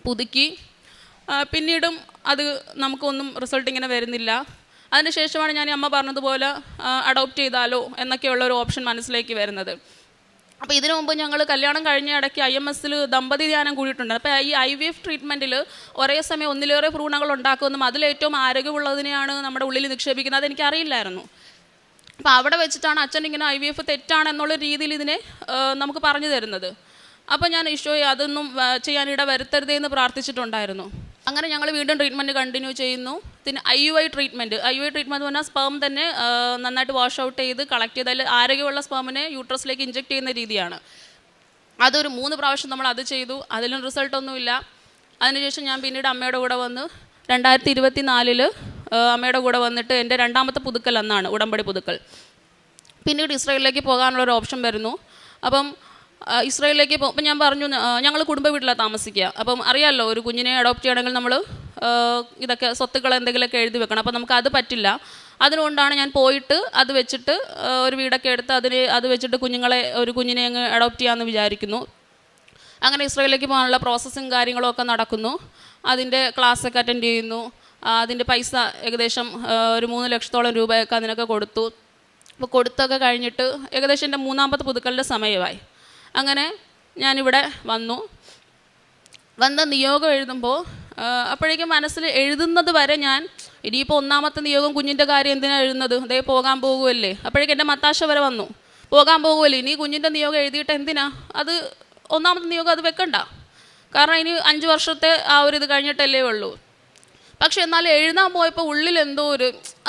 പുതുക്കി. പിന്നീടും അത് നമുക്കൊന്നും റിസൾട്ട് ഇങ്ങനെ വരുന്നില്ല. അതിനുശേഷമാണ് ഞാൻ അമ്മ പറഞ്ഞതുപോലെ അഡോപ്റ്റ് ചെയ്താലോ എന്നൊക്കെയുള്ള ഒരു ഓപ്ഷൻ മനസ്സിലേക്ക് വരുന്നത്. അപ്പോൾ ഇതിനു മുമ്പ് ഞങ്ങൾ കല്യാണം കഴിഞ്ഞ ഇടയ്ക്ക് IMSൽ ദമ്പതി ധ്യാനം കൂടിയിട്ടുണ്ട്. അപ്പോൾ ഈ IVF ട്രീറ്റ്മെൻറ്റിൽ ഒരേ സമയം ഒന്നിലേറെ ഭ്രൂണങ്ങൾ ഉണ്ടാക്കുമെന്നും അതിലേറ്റവും ആരോഗ്യമുള്ളതിനെയാണ് നമ്മുടെ ഉള്ളിൽ നിക്ഷേപിക്കുന്നത്, അതെനിക്കറിയില്ലായിരുന്നു. അപ്പോൾ അവിടെ വെച്ചിട്ടാണ് അച്ഛൻ ഇങ്ങനെ IVF തെറ്റാണെന്നുള്ള രീതിയിൽ ഇതിനെ നമുക്ക് പറഞ്ഞു തരുന്നത്. അപ്പോൾ ഞാൻ ഈശോയെ അതൊന്നും ചെയ്യാനിട വരുത്തരുതേന്ന് പ്രാർത്ഥിച്ചിട്ടുണ്ടായിരുന്നു. അങ്ങനെ ഞങ്ങൾ വീണ്ടും ട്രീറ്റ്മെൻറ്റ് കണ്ടിന്യൂ ചെയ്യുന്നു. പിന്നെ IUI ട്രീറ്റ്മെൻറ്റ് എന്ന് പറഞ്ഞാൽ സ്പേം തന്നെ നന്നായിട്ട് വാഷ് ഔട്ട് ചെയ്ത് കളക്ട് ചെയ്ത് അതിൽ ആരോഗ്യമുള്ള സ്പേമിനെ യൂട്രസിലേക്ക് ഇഞ്ചെക്ട് ചെയ്യുന്ന രീതിയാണ്. അതൊരു 3 പ്രാവശ്യം നമ്മൾ അത് ചെയ്തു. അതിലും റിസൾട്ടൊന്നുമില്ല. അതിനുശേഷം ഞാൻ പിന്നീട് അമ്മയുടെ കൂടെ വന്ന് 2024 അമ്മയുടെ കൂടെ വന്നിട്ട് എൻ്റെ 2ാമത്തെ പുതുക്കൽ അന്നാണ്, ഉടമ്പടി പുതുക്കൽ. പിന്നീട് ഇസ്രായേലിലേക്ക് പോകാനുള്ളൊരു ഓപ്ഷൻ വരുന്നു. അപ്പം ഇസ്രായേലിലേക്ക് പോകുമ്പോൾ ഞാൻ പറഞ്ഞു, ഞങ്ങൾ കുടുംബ വീട്ടിലാണ് താമസിക്കുക. അപ്പം അറിയാമല്ലോ, ഒരു കുഞ്ഞിനെ അഡോപ്റ്റ് ചെയ്യണമെങ്കിൽ നമ്മൾ ഇതൊക്കെ സ്വത്തുക്കൾ എന്തെങ്കിലുമൊക്കെ എഴുതി വെക്കണം. അപ്പം നമുക്കത് പറ്റില്ല. അതുകൊണ്ടാണ് ഞാൻ പോയിട്ട് അത് വെച്ചിട്ട് ഒരു വീടൊക്കെ എടുത്ത് അത് വെച്ചിട്ട് ഒരു കുഞ്ഞിനെ അങ്ങ് അഡോപ്റ്റ് ചെയ്യാമെന്ന് വിചാരിക്കുന്നു. അങ്ങനെ ഇസ്രായേലിലേക്ക് പോകാനുള്ള പ്രോസസ്സും കാര്യങ്ങളും ഒക്കെ നടക്കുന്നു. അതിൻ്റെ ക്ലാസ്സൊക്കെ അറ്റൻഡ് ചെയ്യുന്നു. അതിൻ്റെ പൈസ ഏകദേശം ഒരു 3 ലക്ഷത്തോളം രൂപയൊക്കെ അതിനൊക്കെ കൊടുത്തു. അപ്പോൾ കൊടുത്തൊക്കെ കഴിഞ്ഞിട്ട് ഏകദേശം എൻ്റെ 3ാമത്തെ പുതുക്കലിൻ്റെ സമയമായി. അങ്ങനെ ഞാനിവിടെ വന്ന് നിയോഗം എഴുതുമ്പോൾ അപ്പോഴേക്കും മനസ്സിൽ എഴുതുന്നത് വരെ ഞാൻ ഇനിയിപ്പോൾ 1ാമത്തെ നിയോഗം കുഞ്ഞിൻ്റെ കാര്യം എന്തിനാണ് എഴുതുന്നത്, അതേ പോകാൻ പോകുമല്ലേ. അപ്പോഴേക്കും എൻ്റെ മത്താശ വരെ വന്നു, പോകാൻ പോകുമല്ലേ, ഇനി കുഞ്ഞിൻ്റെ നിയോഗം എഴുതിയിട്ട് എന്തിനാ, അത് 1ാമത്തെ നിയോഗം അത് വെക്കണ്ട, കാരണം ഇനി 5 വർഷത്തെ ആ ഒരു ഇത് കഴിഞ്ഞിട്ടല്ലേ ഉള്ളൂ. പക്ഷെ എന്നാലും എഴുതാൻ പോയപ്പോൾ ഉള്ളിൽ എന്തോ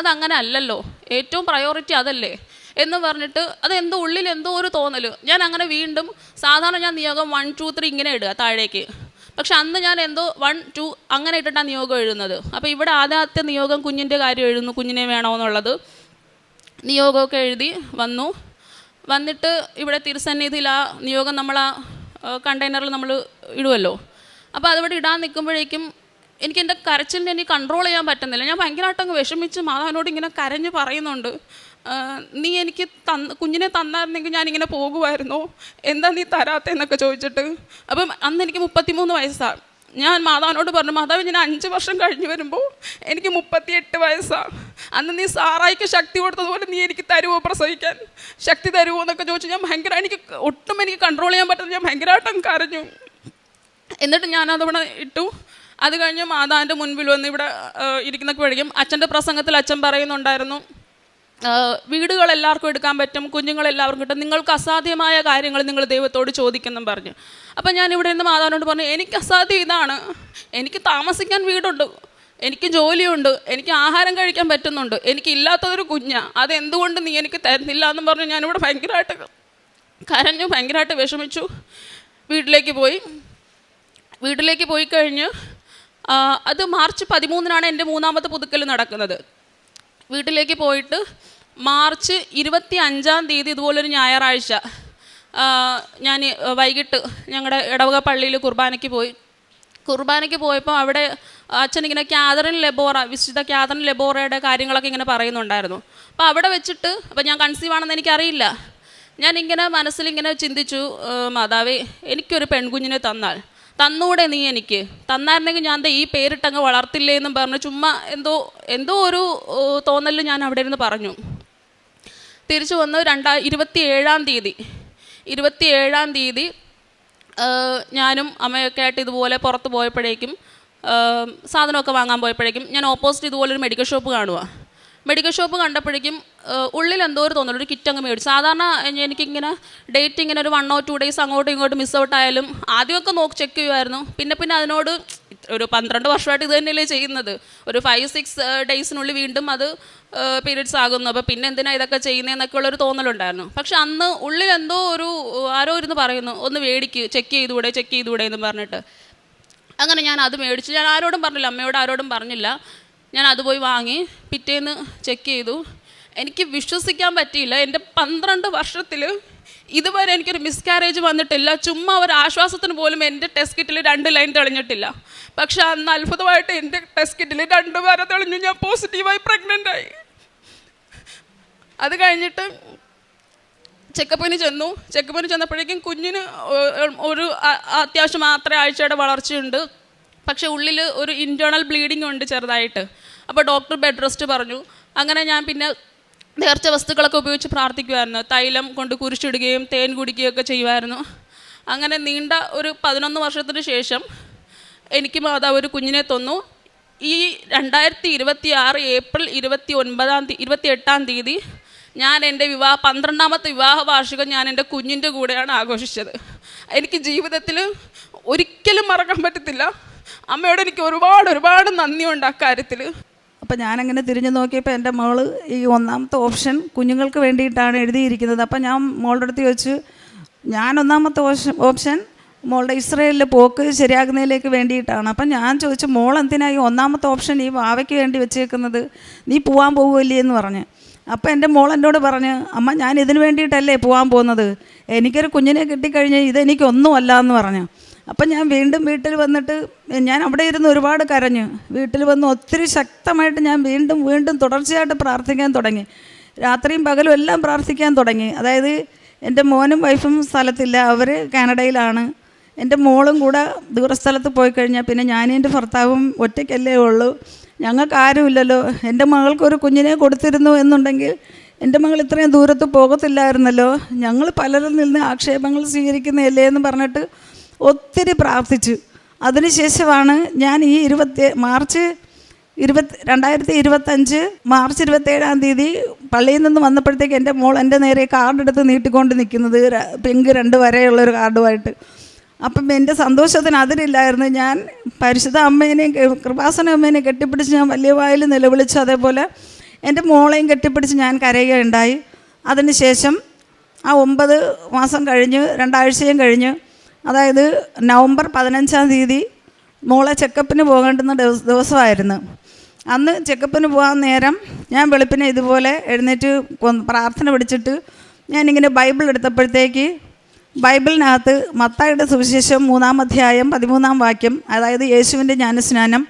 അതങ്ങനെ അല്ലല്ലോ, ഏറ്റവും പ്രയോറിറ്റി അതല്ലേ എന്ന് പറഞ്ഞിട്ട് അതെന്തോ ഉള്ളിൽ എന്തോ ഒരു തോന്നൽ. ഞാൻ അങ്ങനെ വീണ്ടും സാധാരണ ഞാൻ നിയോഗം 1, 2, 3 ഇങ്ങനെ ഇടുക താഴേക്ക്. പക്ഷെ അന്ന് ഞാൻ എന്തോ 1, 2 അങ്ങനെ ഇട്ടിട്ടാണ് നിയോഗം എഴുതുന്നത്. അപ്പോൾ ഇവിടെ ആദ്യത്തെ നിയോഗം കുഞ്ഞിൻ്റെ കാര്യം എഴുതുന്നു, കുഞ്ഞിനെ വേണമെന്നുള്ളത്. നിയോഗമൊക്കെ എഴുതി വന്നിട്ട് ഇവിടെ തിരുസന്നിധിയിൽ ആ നിയോഗം നമ്മൾ ആ കണ്ടെയ്നറിൽ നമ്മൾ ഇടുമല്ലോ. അപ്പോൾ അതിവിടെ ഇടാൻ നിൽക്കുമ്പോഴേക്കും എനിക്ക് എൻ്റെ കരച്ചിലിനെ എനിക്ക് കൺട്രോൾ ചെയ്യാൻ പറ്റുന്നില്ല. ഞാൻ ഭയങ്കരമായിട്ട് അങ്ങ് വിഷമിച്ച് മാതാവിനോട് ഇങ്ങനെ കരഞ്ഞ് പറയുന്നുണ്ട്, നീ എനിക്ക് കുഞ്ഞിനെ തന്നായിരുന്നെങ്കിൽ ഞാനിങ്ങനെ പോകുമായിരുന്നോ, എന്താ നീ തരാത്തതെന്നൊക്കെ ചോദിച്ചിട്ട്. അപ്പം അന്ന് എനിക്ക് 33 വയസ്സാണ്. ഞാൻ മാതാവിനോട് പറഞ്ഞു, മാതാവ് ഞാൻ 5 വർഷം കഴിഞ്ഞ് വരുമ്പോൾ എനിക്ക് 38 വയസ്സാണ്. അന്ന് നീ സാറായിക്ക് ശക്തി കൊടുത്തതുപോലെ നീ എനിക്ക് തരുമോ, പ്രസവിക്കാൻ ശക്തി തരുമോ എന്നൊക്കെ ചോദിച്ചു. ഞാൻ എനിക്ക് ഒട്ടും എനിക്ക് കൺട്രോൾ ചെയ്യാൻ പറ്റുന്നത്, ഞാൻ ഭയങ്കരമായിട്ടും കരഞ്ഞു. എന്നിട്ട് ഞാനതവിടെ ഇട്ടു. അത് കഴിഞ്ഞ് മാതാവിൻ്റെ മുൻപിൽ വന്ന് ഇവിടെ ഇരിക്കുന്നൊക്കെ വഴിക്കും അച്ഛൻ്റെ പ്രസംഗത്തിൽ അച്ഛൻ പറയുന്നുണ്ടായിരുന്നു, വീടുകളെല്ലാവർക്കും എടുക്കാൻ പറ്റും, കുഞ്ഞുങ്ങളെല്ലാവർക്കും കിട്ടും, നിങ്ങൾക്ക് അസാധ്യമായ കാര്യങ്ങൾ നിങ്ങൾ ദൈവത്തോട് ചോദിക്കുന്നും പറഞ്ഞു. അപ്പം ഞാൻ ഇവിടെ നിന്ന് മാതാവിനോട് പറഞ്ഞു, എനിക്ക് അസാധ്യം ഇതാണ്, എനിക്ക് താമസിക്കാൻ വീടുണ്ട്, എനിക്ക് ജോലിയുണ്ട്, എനിക്ക് ആഹാരം കഴിക്കാൻ പറ്റുന്നുണ്ട്, എനിക്ക് ഇല്ലാത്തതൊരു കുഞ്ഞാണ്, അതെന്തുകൊണ്ട് നീ എനിക്ക് തരുന്നില്ല എന്നും പറഞ്ഞു ഞാനിവിടെ ഭയങ്കരമായിട്ട് കരഞ്ഞു, ഭയങ്കരമായിട്ട് വിഷമിച്ചു. വീട്ടിലേക്ക് പോയി കഴിഞ്ഞ് അത് മാർച്ച് 13 എൻ്റെ 3ാമത്തെ പുതുക്കൽ നടക്കുന്നത്. വീട്ടിലേക്ക് പോയിട്ട് മാർച്ച് 25 ഇതുപോലൊരു ഞായറാഴ്ച ഞാൻ വൈകിട്ട് ഞങ്ങളുടെ ഇടവക പള്ളിയിൽ കുർബാനയ്ക്ക് പോയപ്പോൾ അവിടെ അച്ഛനിങ്ങനെ വിശുദ്ധ കാതറിൻ ലെബോറയുടെ കാര്യങ്ങളൊക്കെ ഇങ്ങനെ പറയുന്നുണ്ടായിരുന്നു. അപ്പോൾ അവിടെ വെച്ചിട്ട്, അപ്പോൾ ഞാൻ കൺസീവ് ആണെന്ന് എനിക്കറിയില്ല, ഞാനിങ്ങനെ മനസ്സിലിങ്ങനെ ചിന്തിച്ചു, മാതാവേ എനിക്കൊരു പെൺകുഞ്ഞിനെ തന്നൂടെ നീ എനിക്ക് തന്നായിരുന്നെങ്കിൽ ഞാൻ ഈ പേരിട്ടങ്ങ് വളർത്തില്ലേ എന്നും പറഞ്ഞു ചുമ്മാ എന്തോ ഒരു തോന്നലിൽ ഞാൻ അവിടെ ഇരുന്ന് പറഞ്ഞു. തിരിച്ചു വന്ന് 27 തീയതി ഞാനും അമ്മയൊക്കെ ആയിട്ട് ഇതുപോലെ പുറത്ത് പോയപ്പോഴേക്കും സാധനമൊക്കെ വാങ്ങാൻ പോയപ്പോഴേക്കും ഞാൻ ഓപ്പോസിറ്റ് ഇതുപോലൊരു മെഡിക്കൽ ഷോപ്പ് കാണുക. മെഡിക്കൽ ഷോപ്പ് കണ്ടപ്പോഴേക്കും ഉള്ളിൽ എന്തോ ഒരു തോന്നൽ, ഒരു കിറ്റ് അങ്ങ് മേടിച്ചു. സാധാരണ എനിക്കിങ്ങനെ ഡേറ്റ് ഇങ്ങനെ ഒരു 1 or 2 days അങ്ങോട്ടും ഇങ്ങോട്ടും മിസ് ഔട്ട് ആയാലും ആദ്യമൊക്കെ ചെക്ക് ചെയ്യുമായിരുന്നു. പിന്നെ അതിനോട് ഒരു 12 വർഷമായിട്ട് ഇത് തന്നെയല്ലേ ചെയ്യുന്നത്, ഒരു 5-6 daysനുള്ളിൽ വീണ്ടും അത് പീരിയഡ്സ് ആകുന്നു, അപ്പോൾ പിന്നെ എന്തിനാണ് ഇതൊക്കെ ചെയ്യുന്നതെന്നൊക്കെ ഉള്ളൊരു തോന്നലുണ്ടായിരുന്നു. പക്ഷെ അന്ന് ഉള്ളിൽ എന്തോ ആരോ ഇരുന്ന് പറയുന്നു, ഒന്ന് മേടിക്ക്, ചെക്ക് ചെയ്തുകൂടെ എന്ന് പറഞ്ഞിട്ട്. അങ്ങനെ ഞാൻ അത് മേടിച്ചു. ഞാൻ ആരോടും പറഞ്ഞില്ല, അമ്മയോട് ആരോടും പറഞ്ഞില്ല. ഞാൻ അത് പോയി വാങ്ങി, പിറ്റേന്ന് ചെക്ക് ചെയ്തു. എനിക്ക് വിശ്വസിക്കാൻ പറ്റിയില്ല, എൻ്റെ 12 വർഷത്തിൽ ഇതുവരെ എനിക്കൊരു മിസ്കാരേജ് വന്നിട്ടില്ല. ചുമ്മാ ഒരു ആശ്വാസത്തിന് പോലും എൻ്റെ ടെസ്റ്റ് കിറ്റിൽ 2 ലൈൻ തെളിഞ്ഞിട്ടില്ല. പക്ഷെ അന്ന് അത്ഭുതമായിട്ട് എൻ്റെ ടെസ്റ്റ് കിറ്റിൽ 2 വര തെളിഞ്ഞു. ഞാൻ പോസിറ്റീവായി പ്രഗ്നൻ്റായി. അത് കഴിഞ്ഞിട്ട് ചെക്കപ്പിന് ചെന്നപ്പോഴേക്കും കുഞ്ഞിന് ഒരു അത്യാവശ്യം മാത്രമേ ആഴ്ചയുടെ വളർച്ചയുണ്ട്, പക്ഷേ ഉള്ളിൽ ഒരു ഇൻറ്റേർണൽ ബ്ലീഡിങ് ഉണ്ട് ചെറുതായിട്ട്. അപ്പോൾ ഡോക്ടർ ബെഡ് റെസ്റ്റ് പറഞ്ഞു. അങ്ങനെ ഞാൻ പിന്നെ നേർച്ച വസ്തുക്കളൊക്കെ ഉപയോഗിച്ച് പ്രാർത്ഥിക്കുമായിരുന്നു. തൈലം കൊണ്ട് കുരിശിടുകയും തേൻ കുടിക്കുകയൊക്കെ ചെയ്യുമായിരുന്നു. അങ്ങനെ നീണ്ട ഒരു 11 വർഷത്തിന് ശേഷം എനിക്ക് മാതാവ് ഒരു കുഞ്ഞിനെ തന്നു. ഈ 2026 ഏപ്രിൽ 28 തീയതി ഞാൻ എൻ്റെ 12ാമത്തെ വിവാഹ വാർഷികം ഞാൻ എൻ്റെ കുഞ്ഞിൻ്റെ കൂടെയാണ് ആഘോഷിച്ചത്. എനിക്ക് ജീവിതത്തിൽ ഒരിക്കലും മറക്കാൻ പറ്റത്തില്ല. അമ്മയോട് എനിക്ക് ഒരുപാട് നന്ദിയുണ്ട് അക്കാര്യത്തിൽ. അപ്പം ഞാനങ്ങനെ തിരിഞ്ഞു നോക്കിയപ്പോൾ എൻ്റെ മകൾ ഈ 1ാമത്തെ ഓപ്ഷൻ കുഞ്ഞുങ്ങൾക്ക് വേണ്ടിയിട്ടാണ് എഴുതിയിരിക്കുന്നത്. അപ്പം ഞാൻ മോളുടെ അടുത്ത് ചോദിച്ചു, ഞാൻ 1ാമത്തെ ഓപ്ഷൻ മോളുടെ ഇസ്രയേലിൽ പോക്ക് ശരിയാകുന്നതിലേക്ക് വേണ്ടിയിട്ടാണ്. അപ്പം ഞാൻ ചോദിച്ചു, മോൾ എന്തിനാണ് ഈ 1ാമത്തെ ഓപ്ഷൻ ഈ വാവയ്ക്ക് വേണ്ടി വെച്ചേക്കുന്നത്, നീ പോകാൻ പോകുമല്ലേ എന്ന് പറഞ്ഞ്. അപ്പം എൻ്റെ മോൾ എന്നോട് പറഞ്ഞ്, അമ്മ ഞാൻ ഇതിന് വേണ്ടിയിട്ടല്ലേ പോകാൻ പോകുന്നത്, എനിക്കൊരു കുഞ്ഞിനെ കിട്ടിക്കഴിഞ്ഞാൽ ഇതെനിക്കൊന്നുമല്ല എന്ന് പറഞ്ഞു. അപ്പം ഞാൻ വീണ്ടും വീട്ടിൽ വന്നിട്ട് ഞാൻ അവിടെ ഇരുന്ന് ഒരുപാട് കരഞ്ഞു. വീട്ടിൽ വന്ന് ഒത്തിരി ശക്തമായിട്ട് ഞാൻ വീണ്ടും തുടർച്ചയായിട്ട് പ്രാർത്ഥിക്കാൻ തുടങ്ങി. രാത്രിയും പകലും എല്ലാം പ്രാർത്ഥിക്കാൻ തുടങ്ങി. അതായത് എൻ്റെ മോനും വൈഫും സ്ഥലത്തില്ല, അവർ കാനഡയിലാണ്. എൻ്റെ മോളും കൂടെ ദൂരസ്ഥലത്ത് പോയി കഴിഞ്ഞാൽ പിന്നെ ഞാനും എൻ്റെ ഭർത്താവും ഒറ്റയ്ക്കല്ലേ ഉള്ളൂ, ഞങ്ങൾക്ക് ആരുമില്ലല്ലോ. എൻ്റെ മകൾക്കൊരു കുഞ്ഞിനെ കൊടുത്തിരുന്നു എന്നുണ്ടെങ്കിൽ എൻ്റെ മകൾ ഇത്രയും ദൂരത്ത് പോകത്തില്ലായിരുന്നല്ലോ, ഞങ്ങൾ പലരിൽ നിന്ന് ആക്ഷേപങ്ങൾ സ്വീകരിക്കുന്നതല്ലേ എന്ന് പറഞ്ഞിട്ട് ഒത്തിരി പ്രാർത്ഥിച്ചു. അതിനുശേഷമാണ് ഞാൻ ഈ 2025 മാർച്ച് 27 തീയതി പള്ളിയിൽ നിന്ന് വന്നപ്പോഴത്തേക്ക് എൻ്റെ മോൾ എൻ്റെ നേരെ കാർഡെടുത്ത് നീട്ടിക്കൊണ്ട് നിൽക്കുന്നത്, പിങ്ക് 2 വരെയുള്ളൊരു കാർഡുമായിട്ട്. അപ്പം എൻ്റെ സന്തോഷത്തിന് അതിരില്ലായിരുന്നു. ഞാൻ പരിശുദ്ധ അമ്മേനെയും കൃപാസന അമ്മേനെയും കെട്ടിപ്പിടിച്ച് ഞാൻ വലിയ വായിൽ നിലവിളിച്ചു. അതേപോലെ എൻ്റെ മോളെയും കെട്ടിപ്പിടിച്ച് ഞാൻ കരയുകയുണ്ടായി. അതിനുശേഷം ആ 9 മാസം കഴിഞ്ഞ് 2 ആഴ്ചയും കഴിഞ്ഞ്, അതായത് നവംബർ 15 തീയതി മോളെ ചെക്കപ്പിന് പോകേണ്ടുന്ന ദിവസമായിരുന്നു. അന്ന് ചെക്കപ്പിന് പോകാൻ നേരം ഞാൻ വെളുപ്പിനെ ഇതുപോലെ എഴുന്നേറ്റ് പ്രാർത്ഥന പിടിച്ചിട്ട് ഞാനിങ്ങനെ ബൈബിൾ എടുത്തപ്പോഴത്തേക്ക് ബൈബിളിനകത്ത് മത്തായിയുടെ സുവിശേഷം 3-ാം അധ്യായം 13-ാം വാക്യം, അതായത് യേശുവിൻ്റെ ജ്ഞാനസ്നാനം,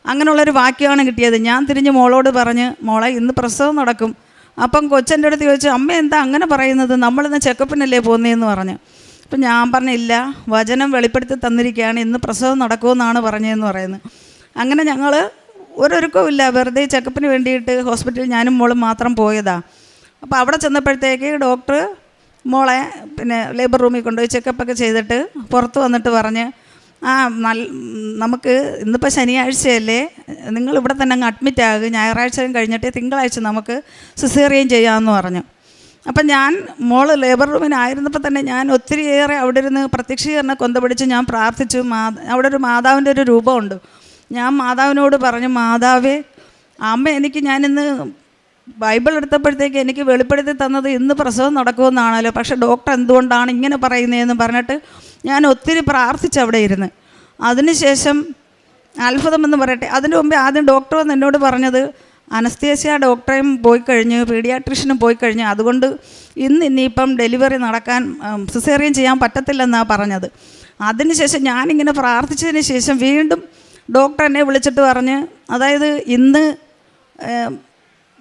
അങ്ങനെയുള്ളൊരു വാക്യമാണ് കിട്ടിയത്. ഞാൻ തിരിഞ്ഞ് മോളോട് പറഞ്ഞ്, മോളെ ഇന്ന് പ്രസവം നടക്കും. അപ്പം കൊച്ചെൻ്റെ അടുത്ത് ചോദിച്ചു, അമ്മ എന്താ അങ്ങനെ പറയുന്നത്, നമ്മളിന്ന് ചെക്കപ്പിനല്ലേ പോകുന്നതെന്ന് പറഞ്ഞു. അപ്പം ഞാൻ പറഞ്ഞില്ല, വചനം വെളിപ്പെടുത്തി തന്നിരിക്കുകയാണ്, ഇന്ന് പ്രസവം നടക്കുമെന്നാണ് പറഞ്ഞതെന്ന് പറയുന്നത്. അങ്ങനെ ഞങ്ങൾ ഒരൊരുക്കവുമില്ല, വെറുതെ ചെക്കപ്പിന് വേണ്ടിയിട്ട് ഹോസ്പിറ്റലിൽ ഞാനും മോളും മാത്രം പോയതാണ്. അപ്പോൾ അവിടെ ചെന്നപ്പോഴത്തേക്ക് ഡോക്ടർ മോളെ ലേബർ റൂമിൽ കൊണ്ടുപോയി ചെക്കപ്പൊക്കെ ചെയ്തിട്ട് പുറത്ത് വന്നിട്ട് പറഞ്ഞ്, നമുക്ക് ഇന്നിപ്പോൾ ശനിയാഴ്ചയല്ലേ, നിങ്ങൾ ഇവിടെ തന്നെ അങ്ങ് അഡ്മിറ്റ് ആകുക, ഞായറാഴ്ചയും കഴിഞ്ഞിട്ട് തിങ്കളാഴ്ച നമുക്ക് സിസേറിയൻ ചെയ്യാമെന്ന് പറഞ്ഞു. അപ്പം ഞാൻ മോള് ലേബർ റൂമിനായിരുന്നപ്പോൾ തന്നെ ഞാൻ ഒത്തിരിയേറെ അവിടെ ഇരുന്ന് പ്രത്യക്ഷീകരണ കൊന്ത പിടിച്ച് ഞാൻ പ്രാർത്ഥിച്ചു. അവിടെ ഒരു മാതാവിൻ്റെ ഒരു രൂപമുണ്ട്. ഞാൻ മാതാവിനോട് പറഞ്ഞു, മാതാവേ, അമ്മ എനിക്ക് ഞാനിന്ന് ബൈബിൾ എടുത്തപ്പോഴത്തേക്ക് എനിക്ക് വെളിപ്പെടുത്തി തന്നത് ഇന്ന് പ്രസവം നടക്കുമെന്നാണല്ലോ, പക്ഷേ ഡോക്ടർ എന്തുകൊണ്ടാണ് ഇങ്ങനെ പറയുന്നതെന്ന് പറഞ്ഞിട്ട് ഞാൻ ഒത്തിരി പ്രാർത്ഥിച്ചു അവിടെ ഇരുന്ന്. അതിനുശേഷം അത്ഭുതമെന്ന് പറയട്ടെ, അതിന് മുമ്പേ ആദ്യം ഡോക്ടർ വന്ന് എന്നോട് പറഞ്ഞത്, അനസ്തേഷ്യ ഡോക്ടറേയും പോയി കഴിഞ്ഞ് പീഡിയാട്രീഷ്യനും പോയി കഴിഞ്ഞ്, അതുകൊണ്ട് ഇനിയിപ്പം ഡെലിവറി നടക്കാൻ സിസേറിയൻ ചെയ്യാൻ പറ്റത്തില്ലെന്നാണ് പറഞ്ഞത്. അതിനുശേഷം ഞാനിങ്ങനെ പ്രാർത്ഥിച്ചതിന് ശേഷം വീണ്ടും ഡോക്ടർ എന്നെ വിളിച്ചിട്ട് പറഞ്ഞ്, അതായത് ഇന്ന്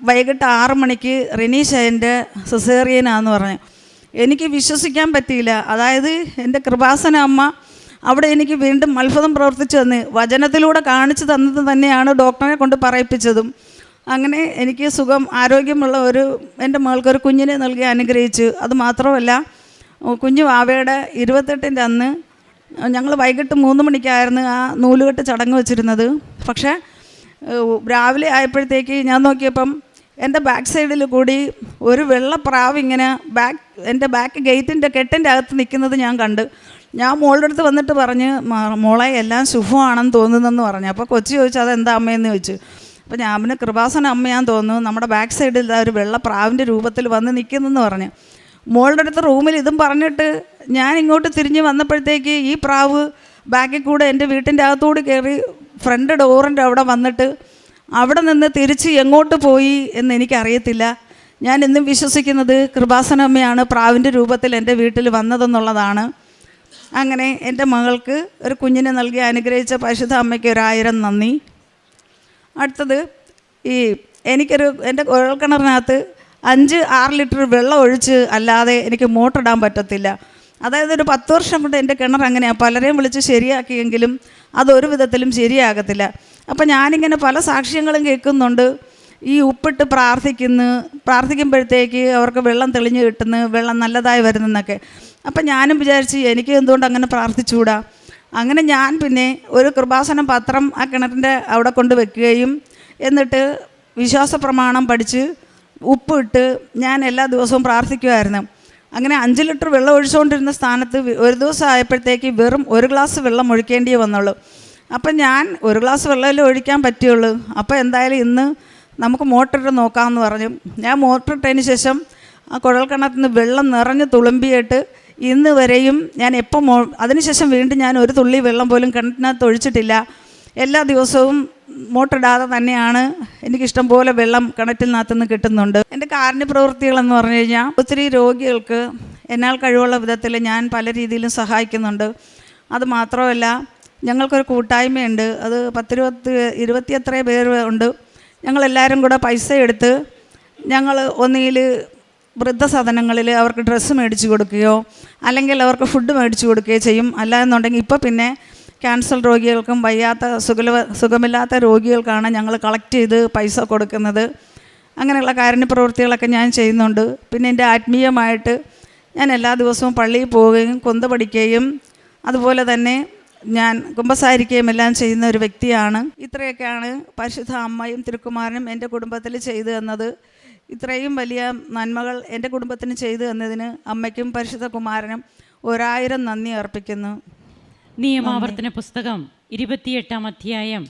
വൈകിട്ട് 6 മണിക്ക് റിനീഷൻ്റെ സിസേറിയനാന്ന് പറഞ്ഞു. എനിക്ക് വിശ്വസിക്കാൻ പറ്റിയില്ല. അതായത് എൻ്റെ കൃപാസന അമ്മ അവിടെ എനിക്ക് വീണ്ടും അത്ഭുതം പ്രവർത്തിച്ചു തന്ന് വചനത്തിലൂടെ കാണിച്ചു തന്നത് തന്നെയാണ് ഡോക്ടറെ കൊണ്ട് പറയിപ്പിച്ചതും. അങ്ങനെ എനിക്ക് സുഖം ആരോഗ്യമുള്ള എൻ്റെ മകൾക്കൊരു കുഞ്ഞിനെ നൽകി അനുഗ്രഹിച്ചു. അതുമാത്രമല്ല, കുഞ്ഞു വാവയുടെ 28-ൻ്റെ അന്ന് ഞങ്ങൾ വൈകിട്ട് 3 മണിക്കായിരുന്നു ആ നൂലുകെട്ട് ചടങ്ങ് വെച്ചിരുന്നത്. പക്ഷേ രാവിലെ ആയപ്പോഴത്തേക്ക് ഞാൻ നോക്കിയപ്പം എൻ്റെ ബാക്ക് സൈഡിൽ കൂടി ഒരു വെള്ളപ്രാവ് ഇങ്ങനെ എൻ്റെ ബാക്ക് ഗേറ്റിൻ്റെ കെട്ടിൻ്റെ അകത്ത് നിൽക്കുന്നത് ഞാൻ കണ്ട്. ഞാൻ മോളുടെ അടുത്ത് വന്നിട്ട് പറഞ്ഞ്, മോളെ എല്ലാം ശുഭമാണെന്ന് തോന്നുന്നെന്ന് പറഞ്ഞു. അപ്പോൾ കൊച്ചു ചോദിച്ചു, അതെന്താ അമ്മയെന്ന് ചോദിച്ചു. അപ്പോൾ ഞാൻ പിന്നെ കൃപാസന അമ്മയാന്ന് തോന്നുന്നു, നമ്മുടെ ബാക്ക് സൈഡിൽ ഒരു വെള്ളപ്രാവിൻ്റെ രൂപത്തിൽ വന്ന് നിൽക്കുന്നെന്ന് പറഞ്ഞു. മോളുടെ അടുത്ത് റൂമിൽ ഇതും പറഞ്ഞിട്ട് ഞാൻ ഇങ്ങോട്ട് തിരിഞ്ഞ് വന്നപ്പോഴത്തേക്ക് ഈ പ്രാവ് ബാക്കിൽ കൂടെ എൻ്റെ വീട്ടിൻ്റെ അകത്തോട് കയറി ഫ്രണ്ട് ഡോറിൻ്റെ അവിടെ വന്നിട്ട് അവിടെ നിന്ന് തിരിച്ച് എങ്ങോട്ട് പോയി എന്ന് എനിക്കറിയത്തില്ല. ഞാൻ ഇന്നും വിശ്വസിക്കുന്നത് കൃപാസന അമ്മയാണ് പ്രാവിൻ്റെ രൂപത്തിൽ എൻ്റെ വീട്ടിൽ വന്നതെന്നുള്ളതാണ്. അങ്ങനെ എൻ്റെ മകൾക്ക് ഒരു കുഞ്ഞിനെ നൽകി അനുഗ്രഹിച്ച പരിശുദ്ധ അമ്മയ്ക്ക് 1000 നന്ദി. അടുത്തത്, എൻ്റെ കുഴൽക്കിണറിനകത്ത് 5-6 ലിറ്റർ വെള്ളം ഒഴിച്ച് അല്ലാതെ എനിക്ക് മോട്ടറിടാൻ പറ്റത്തില്ല. അതായത് ഒരു 10 വർഷം കൊണ്ട് എൻ്റെ കിണർ അങ്ങനെയാണ്. പലരെയും വിളിച്ച് ശരിയാക്കിയെങ്കിലും അതൊരു വിധത്തിലും ശരിയാകത്തില്ല. അപ്പം ഞാനിങ്ങനെ പല സാക്ഷ്യങ്ങളും കേൾക്കുന്നുണ്ട്. ഈ ഉപ്പിട്ട് പ്രാർത്ഥിക്കുമ്പോഴത്തേക്ക് അവർക്ക് വെള്ളം തെളിഞ്ഞ് കിട്ടുന്നു, വെള്ളം നല്ലതായി വരുന്നെന്നൊക്കെ. അപ്പം ഞാനും വിചാരിച്ച് എനിക്ക് എന്തുകൊണ്ട് അങ്ങനെ പ്രാർത്ഥിച്ചുകൂടാ. അങ്ങനെ ഞാൻ പിന്നെ ഒരു കൃപാസനം പത്രം ആ കിണറിൻ്റെ അവിടെ കൊണ്ട് വെക്കുകയും എന്നിട്ട് വിശ്വാസ പ്രമാണം പഠിച്ച് ഉപ്പിട്ട് ഞാൻ എല്ലാ ദിവസവും പ്രാർത്ഥിക്കുമായിരുന്നു. അങ്ങനെ 5 ലിറ്റർ വെള്ളം ഒഴിച്ചുകൊണ്ടിരുന്ന സ്ഥാനത്ത് ഒരു ദിവസം ആയപ്പോഴത്തേക്ക് വെറും 1 ഗ്ലാസ് വെള്ളം ഒഴിക്കേണ്ടിയേ വന്നുള്ളൂ. അപ്പം ഞാൻ 1 ഗ്ലാസ് വെള്ളമല്ലേ ഒഴിക്കാൻ പറ്റുള്ളൂ. അപ്പോൾ എന്തായാലും ഇന്ന് നമുക്ക് മോട്ടറിട്ട് നോക്കാമെന്ന് പറഞ്ഞു. ഞാൻ മോട്ടറിട്ടതിന് ശേഷം ആ കുഴൽക്കിണറ്റിൽ നിന്ന് വെള്ളം നിറഞ്ഞ് തുളുമ്പിയിട്ട് ഇന്ന് വരെയും ഞാൻ അതിനുശേഷം വീണ്ടും ഞാൻ ഒരു തുള്ളി വെള്ളം പോലും കിണറ്റിനകത്ത് ഒഴിച്ചിട്ടില്ല. എല്ലാ ദിവസവും മോട്ടറിടാതെ തന്നെയാണ് എനിക്കിഷ്ടം പോലെ വെള്ളം കിണറ്റിനകത്തു നിന്ന് കിട്ടുന്നുണ്ട്. എൻ്റെ കാരുണ്യ പ്രവൃത്തികളെന്ന് പറഞ്ഞു കഴിഞ്ഞാൽ ഒത്തിരി രോഗികൾക്ക് എന്നാൽ കഴിവുള്ള വിധത്തിൽ ഞാൻ പല രീതിയിലും സഹായിക്കുന്നുണ്ട്. അതുമാത്രമല്ല, ഞങ്ങൾക്കൊരു കൂട്ടായ്മയുണ്ട്. അത് 10-20 എത്രയോ പേര് ഉണ്ട്. ഞങ്ങളെല്ലാവരും കൂടെ പൈസ എടുത്ത് ഞങ്ങൾ ഒന്നുകിൽ വൃദ്ധസദനങ്ങളിൽ അവർക്ക് ഡ്രസ്സ് മേടിച്ച് കൊടുക്കുകയോ അല്ലെങ്കിൽ അവർക്ക് ഫുഡ് മേടിച്ച് കൊടുക്കുകയോ ചെയ്യും. അല്ല എന്നുണ്ടെങ്കിൽ ഇപ്പോൾ പിന്നെ ക്യാൻസർ രോഗികൾക്കും സുഖമില്ലാത്ത രോഗികൾക്കാണ് ഞങ്ങൾ കളക്ട് ചെയ്ത് പൈസ കൊടുക്കുന്നത്. അങ്ങനെയുള്ള കാരുണ്യ പ്രവൃത്തികളൊക്കെ ഞാൻ ചെയ്യുന്നുണ്ട്. പിന്നെ എൻ്റെ ആത്മീയമായിട്ട് ഞാൻ എല്ലാ ദിവസവും പള്ളിയിൽ പോവുകയും കൊന്ത പഠിക്കുകയും അതുപോലെ തന്നെ ഞാൻ കുമ്പസാരിക്കുകയും എല്ലാം ചെയ്യുന്ന ഒരു വ്യക്തിയാണ്. ഇത്രയൊക്കെയാണ് പരിശുദ്ധ അമ്മയും തിരുക്കുമാരനും എൻ്റെ കുടുംബത്തിൽ ചെയ്തു തന്നത്. ഇത്രയും വലിയ നന്മകൾ എൻ്റെ കുടുംബത്തിന് ചെയ്തു തന്നതിന് അമ്മയ്ക്കും പരിശുദ്ധ കുമാരനും 1000 നന്ദി അർപ്പിക്കുന്നു. നിയമാവർത്തന പുസ്തകം 28-ാം അധ്യായം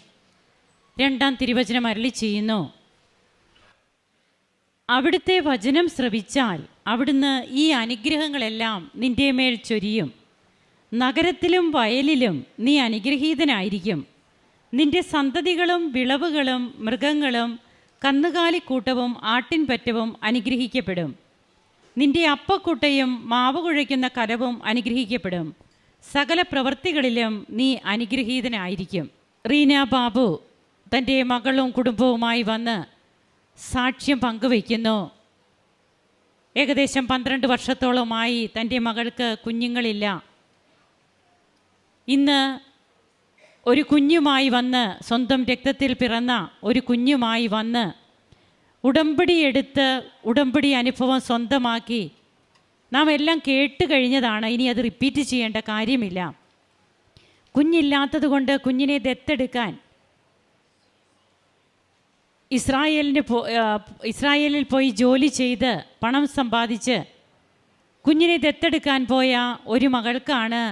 2-ാം തിരുവചനം അരുളി ചെയ്യുന്നു, അവിടുത്തെ വചനം ശ്രവിച്ചാൽ അവിടുന്ന് ഈ അനുഗ്രഹങ്ങളെല്ലാം നിൻ്റെ മേൽ ചൊരിയും. നഗരത്തിലും വയലിലും നീ അനുഗ്രഹീതനായിരിക്കും. നിൻ്റെ സന്തതികളും വിളവുകളും മൃഗങ്ങളും കന്നുകാലിക്കൂട്ടവും ആട്ടിൻപറ്റവും അനുഗ്രഹിക്കപ്പെടും. നിൻ്റെ അപ്പക്കുട്ടയും മാവ് കുഴയ്ക്കുന്ന കലവും അനുഗ്രഹിക്കപ്പെടും. സകല പ്രവൃത്തികളിലും നീ അനുഗ്രഹീതനായിരിക്കും. റീന ബാബു, തൻ്റെ മകളും കുടുംബവുമായി വന്ന് സാക്ഷ്യം പങ്കുവയ്ക്കുന്നു. ഏകദേശം 12 വർഷത്തോളമായി തൻ്റെ മകൾക്ക് കുഞ്ഞുങ്ങളില്ല. ഇന്ന് ഒരു കുഞ്ഞുമായി വന്ന്, സ്വന്തം രക്തത്തിൽ പിറന്ന ഒരു കുഞ്ഞുമായി വന്ന് ഉടമ്പടി എടുത്ത് ഉടമ്പടി അനുഭവം സ്വന്തമാക്കി. നാം എല്ലാം കേട്ട് കഴിഞ്ഞതാണ്, ഇനി അത് റിപ്പീറ്റ് ചെയ്യേണ്ട കാര്യമില്ല. കുഞ്ഞില്ലാത്തത് കൊണ്ട് കുഞ്ഞിനെ ദത്തെടുക്കാൻ ഇസ്രായേലിൽ പോയി ജോലി ചെയ്ത് പണം സമ്പാദിച്ച് കുഞ്ഞിനെ ദത്തെടുക്കാൻ പോയ ഒരു മകൾക്കാണ്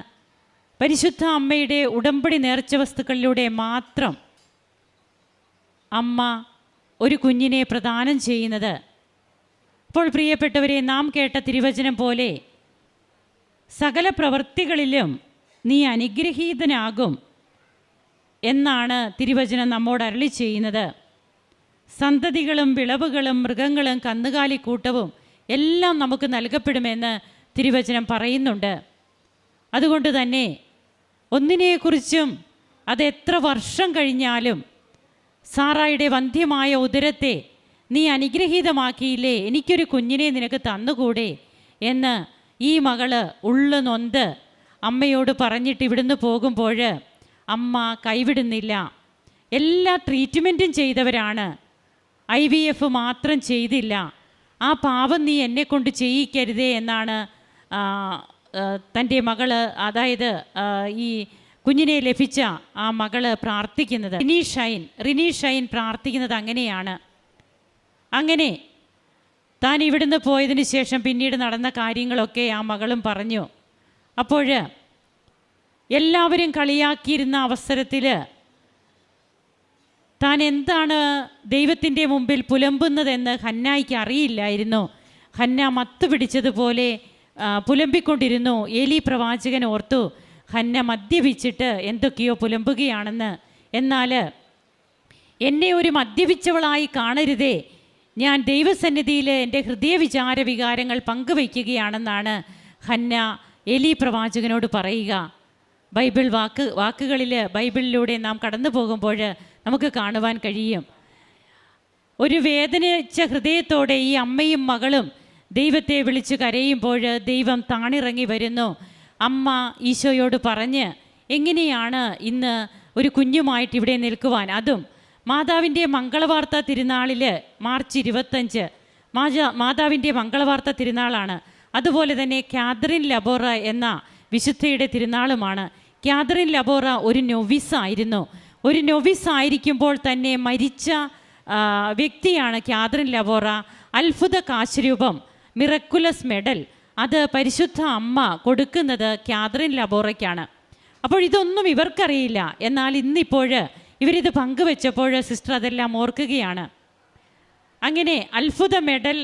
പരിശുദ്ധ അമ്മയുടെ ഉടമ്പടി നേർച്ച വസ്തുക്കളിലൂടെ മാത്രം അമ്മ ഒരു കുഞ്ഞിനെ പ്രദാനം ചെയ്യുന്നത്. അപ്പോൾ പ്രിയപ്പെട്ടവരെ, നാം കേട്ട തിരുവചനം പോലെ സകല പ്രവൃത്തികളിലും നീ അനുഗ്രഹീതനാകും എന്നാണ് തിരുവചനം നമ്മോട് അരുളി ചെയ്യുന്നത്. സന്തതികളും വിളവുകളും മൃഗങ്ങളും കന്നുകാലിക്കൂട്ടവും എല്ലാം നമുക്ക് നൽകപ്പെടുമെന്ന് തിരുവചനം പറയുന്നുണ്ട്. അതുകൊണ്ട് തന്നെ ഒന്നിനെക്കുറിച്ചും അത് എത്ര വർഷം കഴിഞ്ഞാലും സാറായുടെ വന്ധ്യമായ ഉദരത്തെ നീ അനുഗ്രഹീതമാക്കിയില്ലേ, എനിക്കൊരു കുഞ്ഞിനെ നിനക്ക് തന്നുകൂടെ എന്ന് ഈ മകള് ഉള്ളു നൊന്ത് അമ്മയോട് പറഞ്ഞിട്ട് ഇവിടുന്ന് പോകുമ്പോൾ അമ്മ കൈവിടുന്നില്ല. എല്ലാ ട്രീറ്റ്മെൻറ്റും ചെയ്തവരാണ്, IVF മാത്രം ചെയ്തില്ല. ആ പാപം നീ എന്നെക്കൊണ്ട് ചെയ്യിക്കരുതേ എന്നാണ് തൻ്റെ മകള്, അതായത് ഈ കുഞ്ഞിനെ ലഭിച്ച ആ മകള് പ്രാർത്ഥിക്കുന്നത്. റിനി ഷൈൻ പ്രാർത്ഥിക്കുന്നത് അങ്ങനെയാണ്. അങ്ങനെ താൻ ഇവിടുന്ന് പോയതിന് ശേഷം പിന്നീട് നടന്ന കാര്യങ്ങളൊക്കെ ആ മകളും പറഞ്ഞു. അപ്പോൾ എല്ലാവരും കളിയാക്കിയിരുന്ന അവസരത്തിൽ താൻ എന്താണ് ദൈവത്തിൻ്റെ മുമ്പിൽ പുലമ്പുന്നതെന്ന് ഹന്നായ്ക്ക് അറിയില്ലായിരുന്നു. ഹന്ന മത്ത് പിടിച്ചതുപോലെ പുലമ്പിക്കൊണ്ടിരുന്നു. ഏലി പ്രവാചകൻ ഓർത്തു ഹന്ന മദ്യപിച്ചിട്ട് എന്തൊക്കെയോ പുലമ്പുകയാണെന്ന്. എന്നാൽ എന്നെ ഒരു മദ്യപിച്ചവളായി കാണരുതേ, ഞാൻ ദൈവസന്നിധിയിൽ എൻ്റെ ഹൃദയവിചാര വികാരങ്ങൾ പങ്കുവയ്ക്കുകയാണെന്നാണ് ഹന്ന ഏലി പ്രവാചകനോട് പറയുക. വാക്കുകളിൽ ബൈബിളിലൂടെ നാം കടന്നു പോകുമ്പോൾ നമുക്ക് കാണുവാൻ കഴിയും. ഒരു വേദനിച്ച ഹൃദയത്തോടെ ഈ അമ്മയും മകളും ദൈവത്തെ വിളിച്ച് കരയുമ്പോൾ ദൈവം താണിറങ്ങി വരുന്നു. അമ്മ ഈശോയോട് പറഞ്ഞ് എങ്ങനെയാണ് ഇന്ന് ഒരു കുഞ്ഞുമായിട്ട് ഇവിടെ നിൽക്കുവാൻ, അതും മാതാവിൻ്റെ മംഗളവാർത്ത തിരുനാളിൽ മാർച്ച് 25 മാതാവിൻ്റെ മംഗളവാർത്ത തിരുനാളാണ്. അതുപോലെ തന്നെ കാതറിൻ ലബോറ എന്ന വിശുദ്ധയുടെ തിരുനാളുമാണ്. കാതറിൻ ലബോറ ഒരു നൊവിസായിരുന്നു. ഒരു നൊവിസായിരിക്കുമ്പോൾ തന്നെ മരിച്ച വ്യക്തിയാണ് കാതറിൻ ലബോറ. അത്ഭുത കാശരൂപം, മിറക്കുലസ് മെഡൽ, അത് പരിശുദ്ധ അമ്മ കൊടുക്കുന്നത് കാതറിൻ ലബോറയ്ക്കാണ്. അപ്പോൾ ഇതൊന്നും ഇവർക്കറിയില്ല. എന്നാൽ ഇന്നിപ്പോൾ ഇവരിത് പങ്കുവെച്ചപ്പോൾ സിസ്റ്റർ അതെല്ലാം ഓർക്കുകയാണ്. അങ്ങനെ അത്ഭുത മെഡൽ,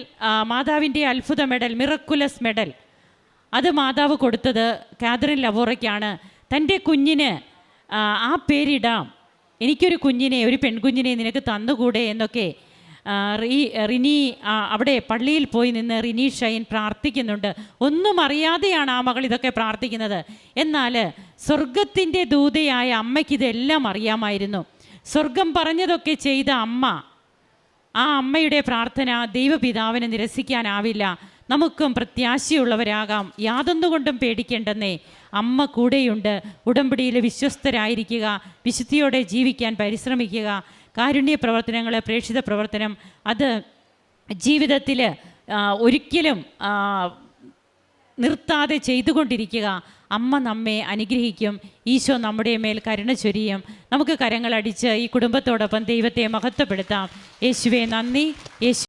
മാതാവിൻ്റെ അത്ഭുത മെഡൽ, മിറക്കുലസ് മെഡൽ, അത് മാതാവ് കൊടുത്തത് കാതറിൻ ലബോറയ്ക്കാണ്. തൻ്റെ കുഞ്ഞിന് ആ പേരിടാം, എനിക്കൊരു കുഞ്ഞിനെ, ഒരു പെൺകുഞ്ഞിനെ നിനക്ക് തന്നുകൂടെ എന്നൊക്കെ റിനി അവിടെ പള്ളിയിൽ പോയി നിന്ന് റിനി ഷൈൻ പ്രാർത്ഥിക്കുന്നുണ്ട്. ഒന്നും അറിയാതെയാണ് ആ മകൾ ഇതൊക്കെ പ്രാർത്ഥിക്കുന്നത്. എന്നാൽ സ്വർഗത്തിൻ്റെ ദൂതയായ അമ്മയ്ക്ക് ഇതെല്ലാം അറിയാമായിരുന്നു. സ്വർഗം പറഞ്ഞതൊക്കെ ചെയ്ത അമ്മ, ആ അമ്മയുടെ പ്രാർത്ഥന ദൈവപിതാവിനെ നിരസിക്കാനാവില്ല. നമുക്കും പ്രത്യാശയുള്ളവരാകാം, യാതൊന്നുകൊണ്ടും പേടിക്കേണ്ടെന്നേ. അമ്മ കൂടെയുണ്ട്. ഉടമ്പടിയിൽ വിശ്വസ്തരായിരിക്കുക, വിശുദ്ധിയോടെ ജീവിക്കാൻ പരിശ്രമിക്കുക. കാരുണ്യ പ്രവർത്തനങ്ങൾ, പ്രേക്ഷിത പ്രവർത്തനം, അത് ജീവിതത്തിൽ ഒരിക്കലും നിർത്താതെ ചെയ്തുകൊണ്ടിരിക്കുക. അമ്മ നമ്മെ അനുഗ്രഹിക്കും. ഈശോ നമ്മുടെ മേൽ കരുണ ചൊരിയും. നമുക്ക് കരങ്ങളടിച്ച് ഈ കുടുംബത്തോടൊപ്പം ദൈവത്തെ മഹത്വപ്പെടുത്താം. യേശുവേ നന്ദി. യേശു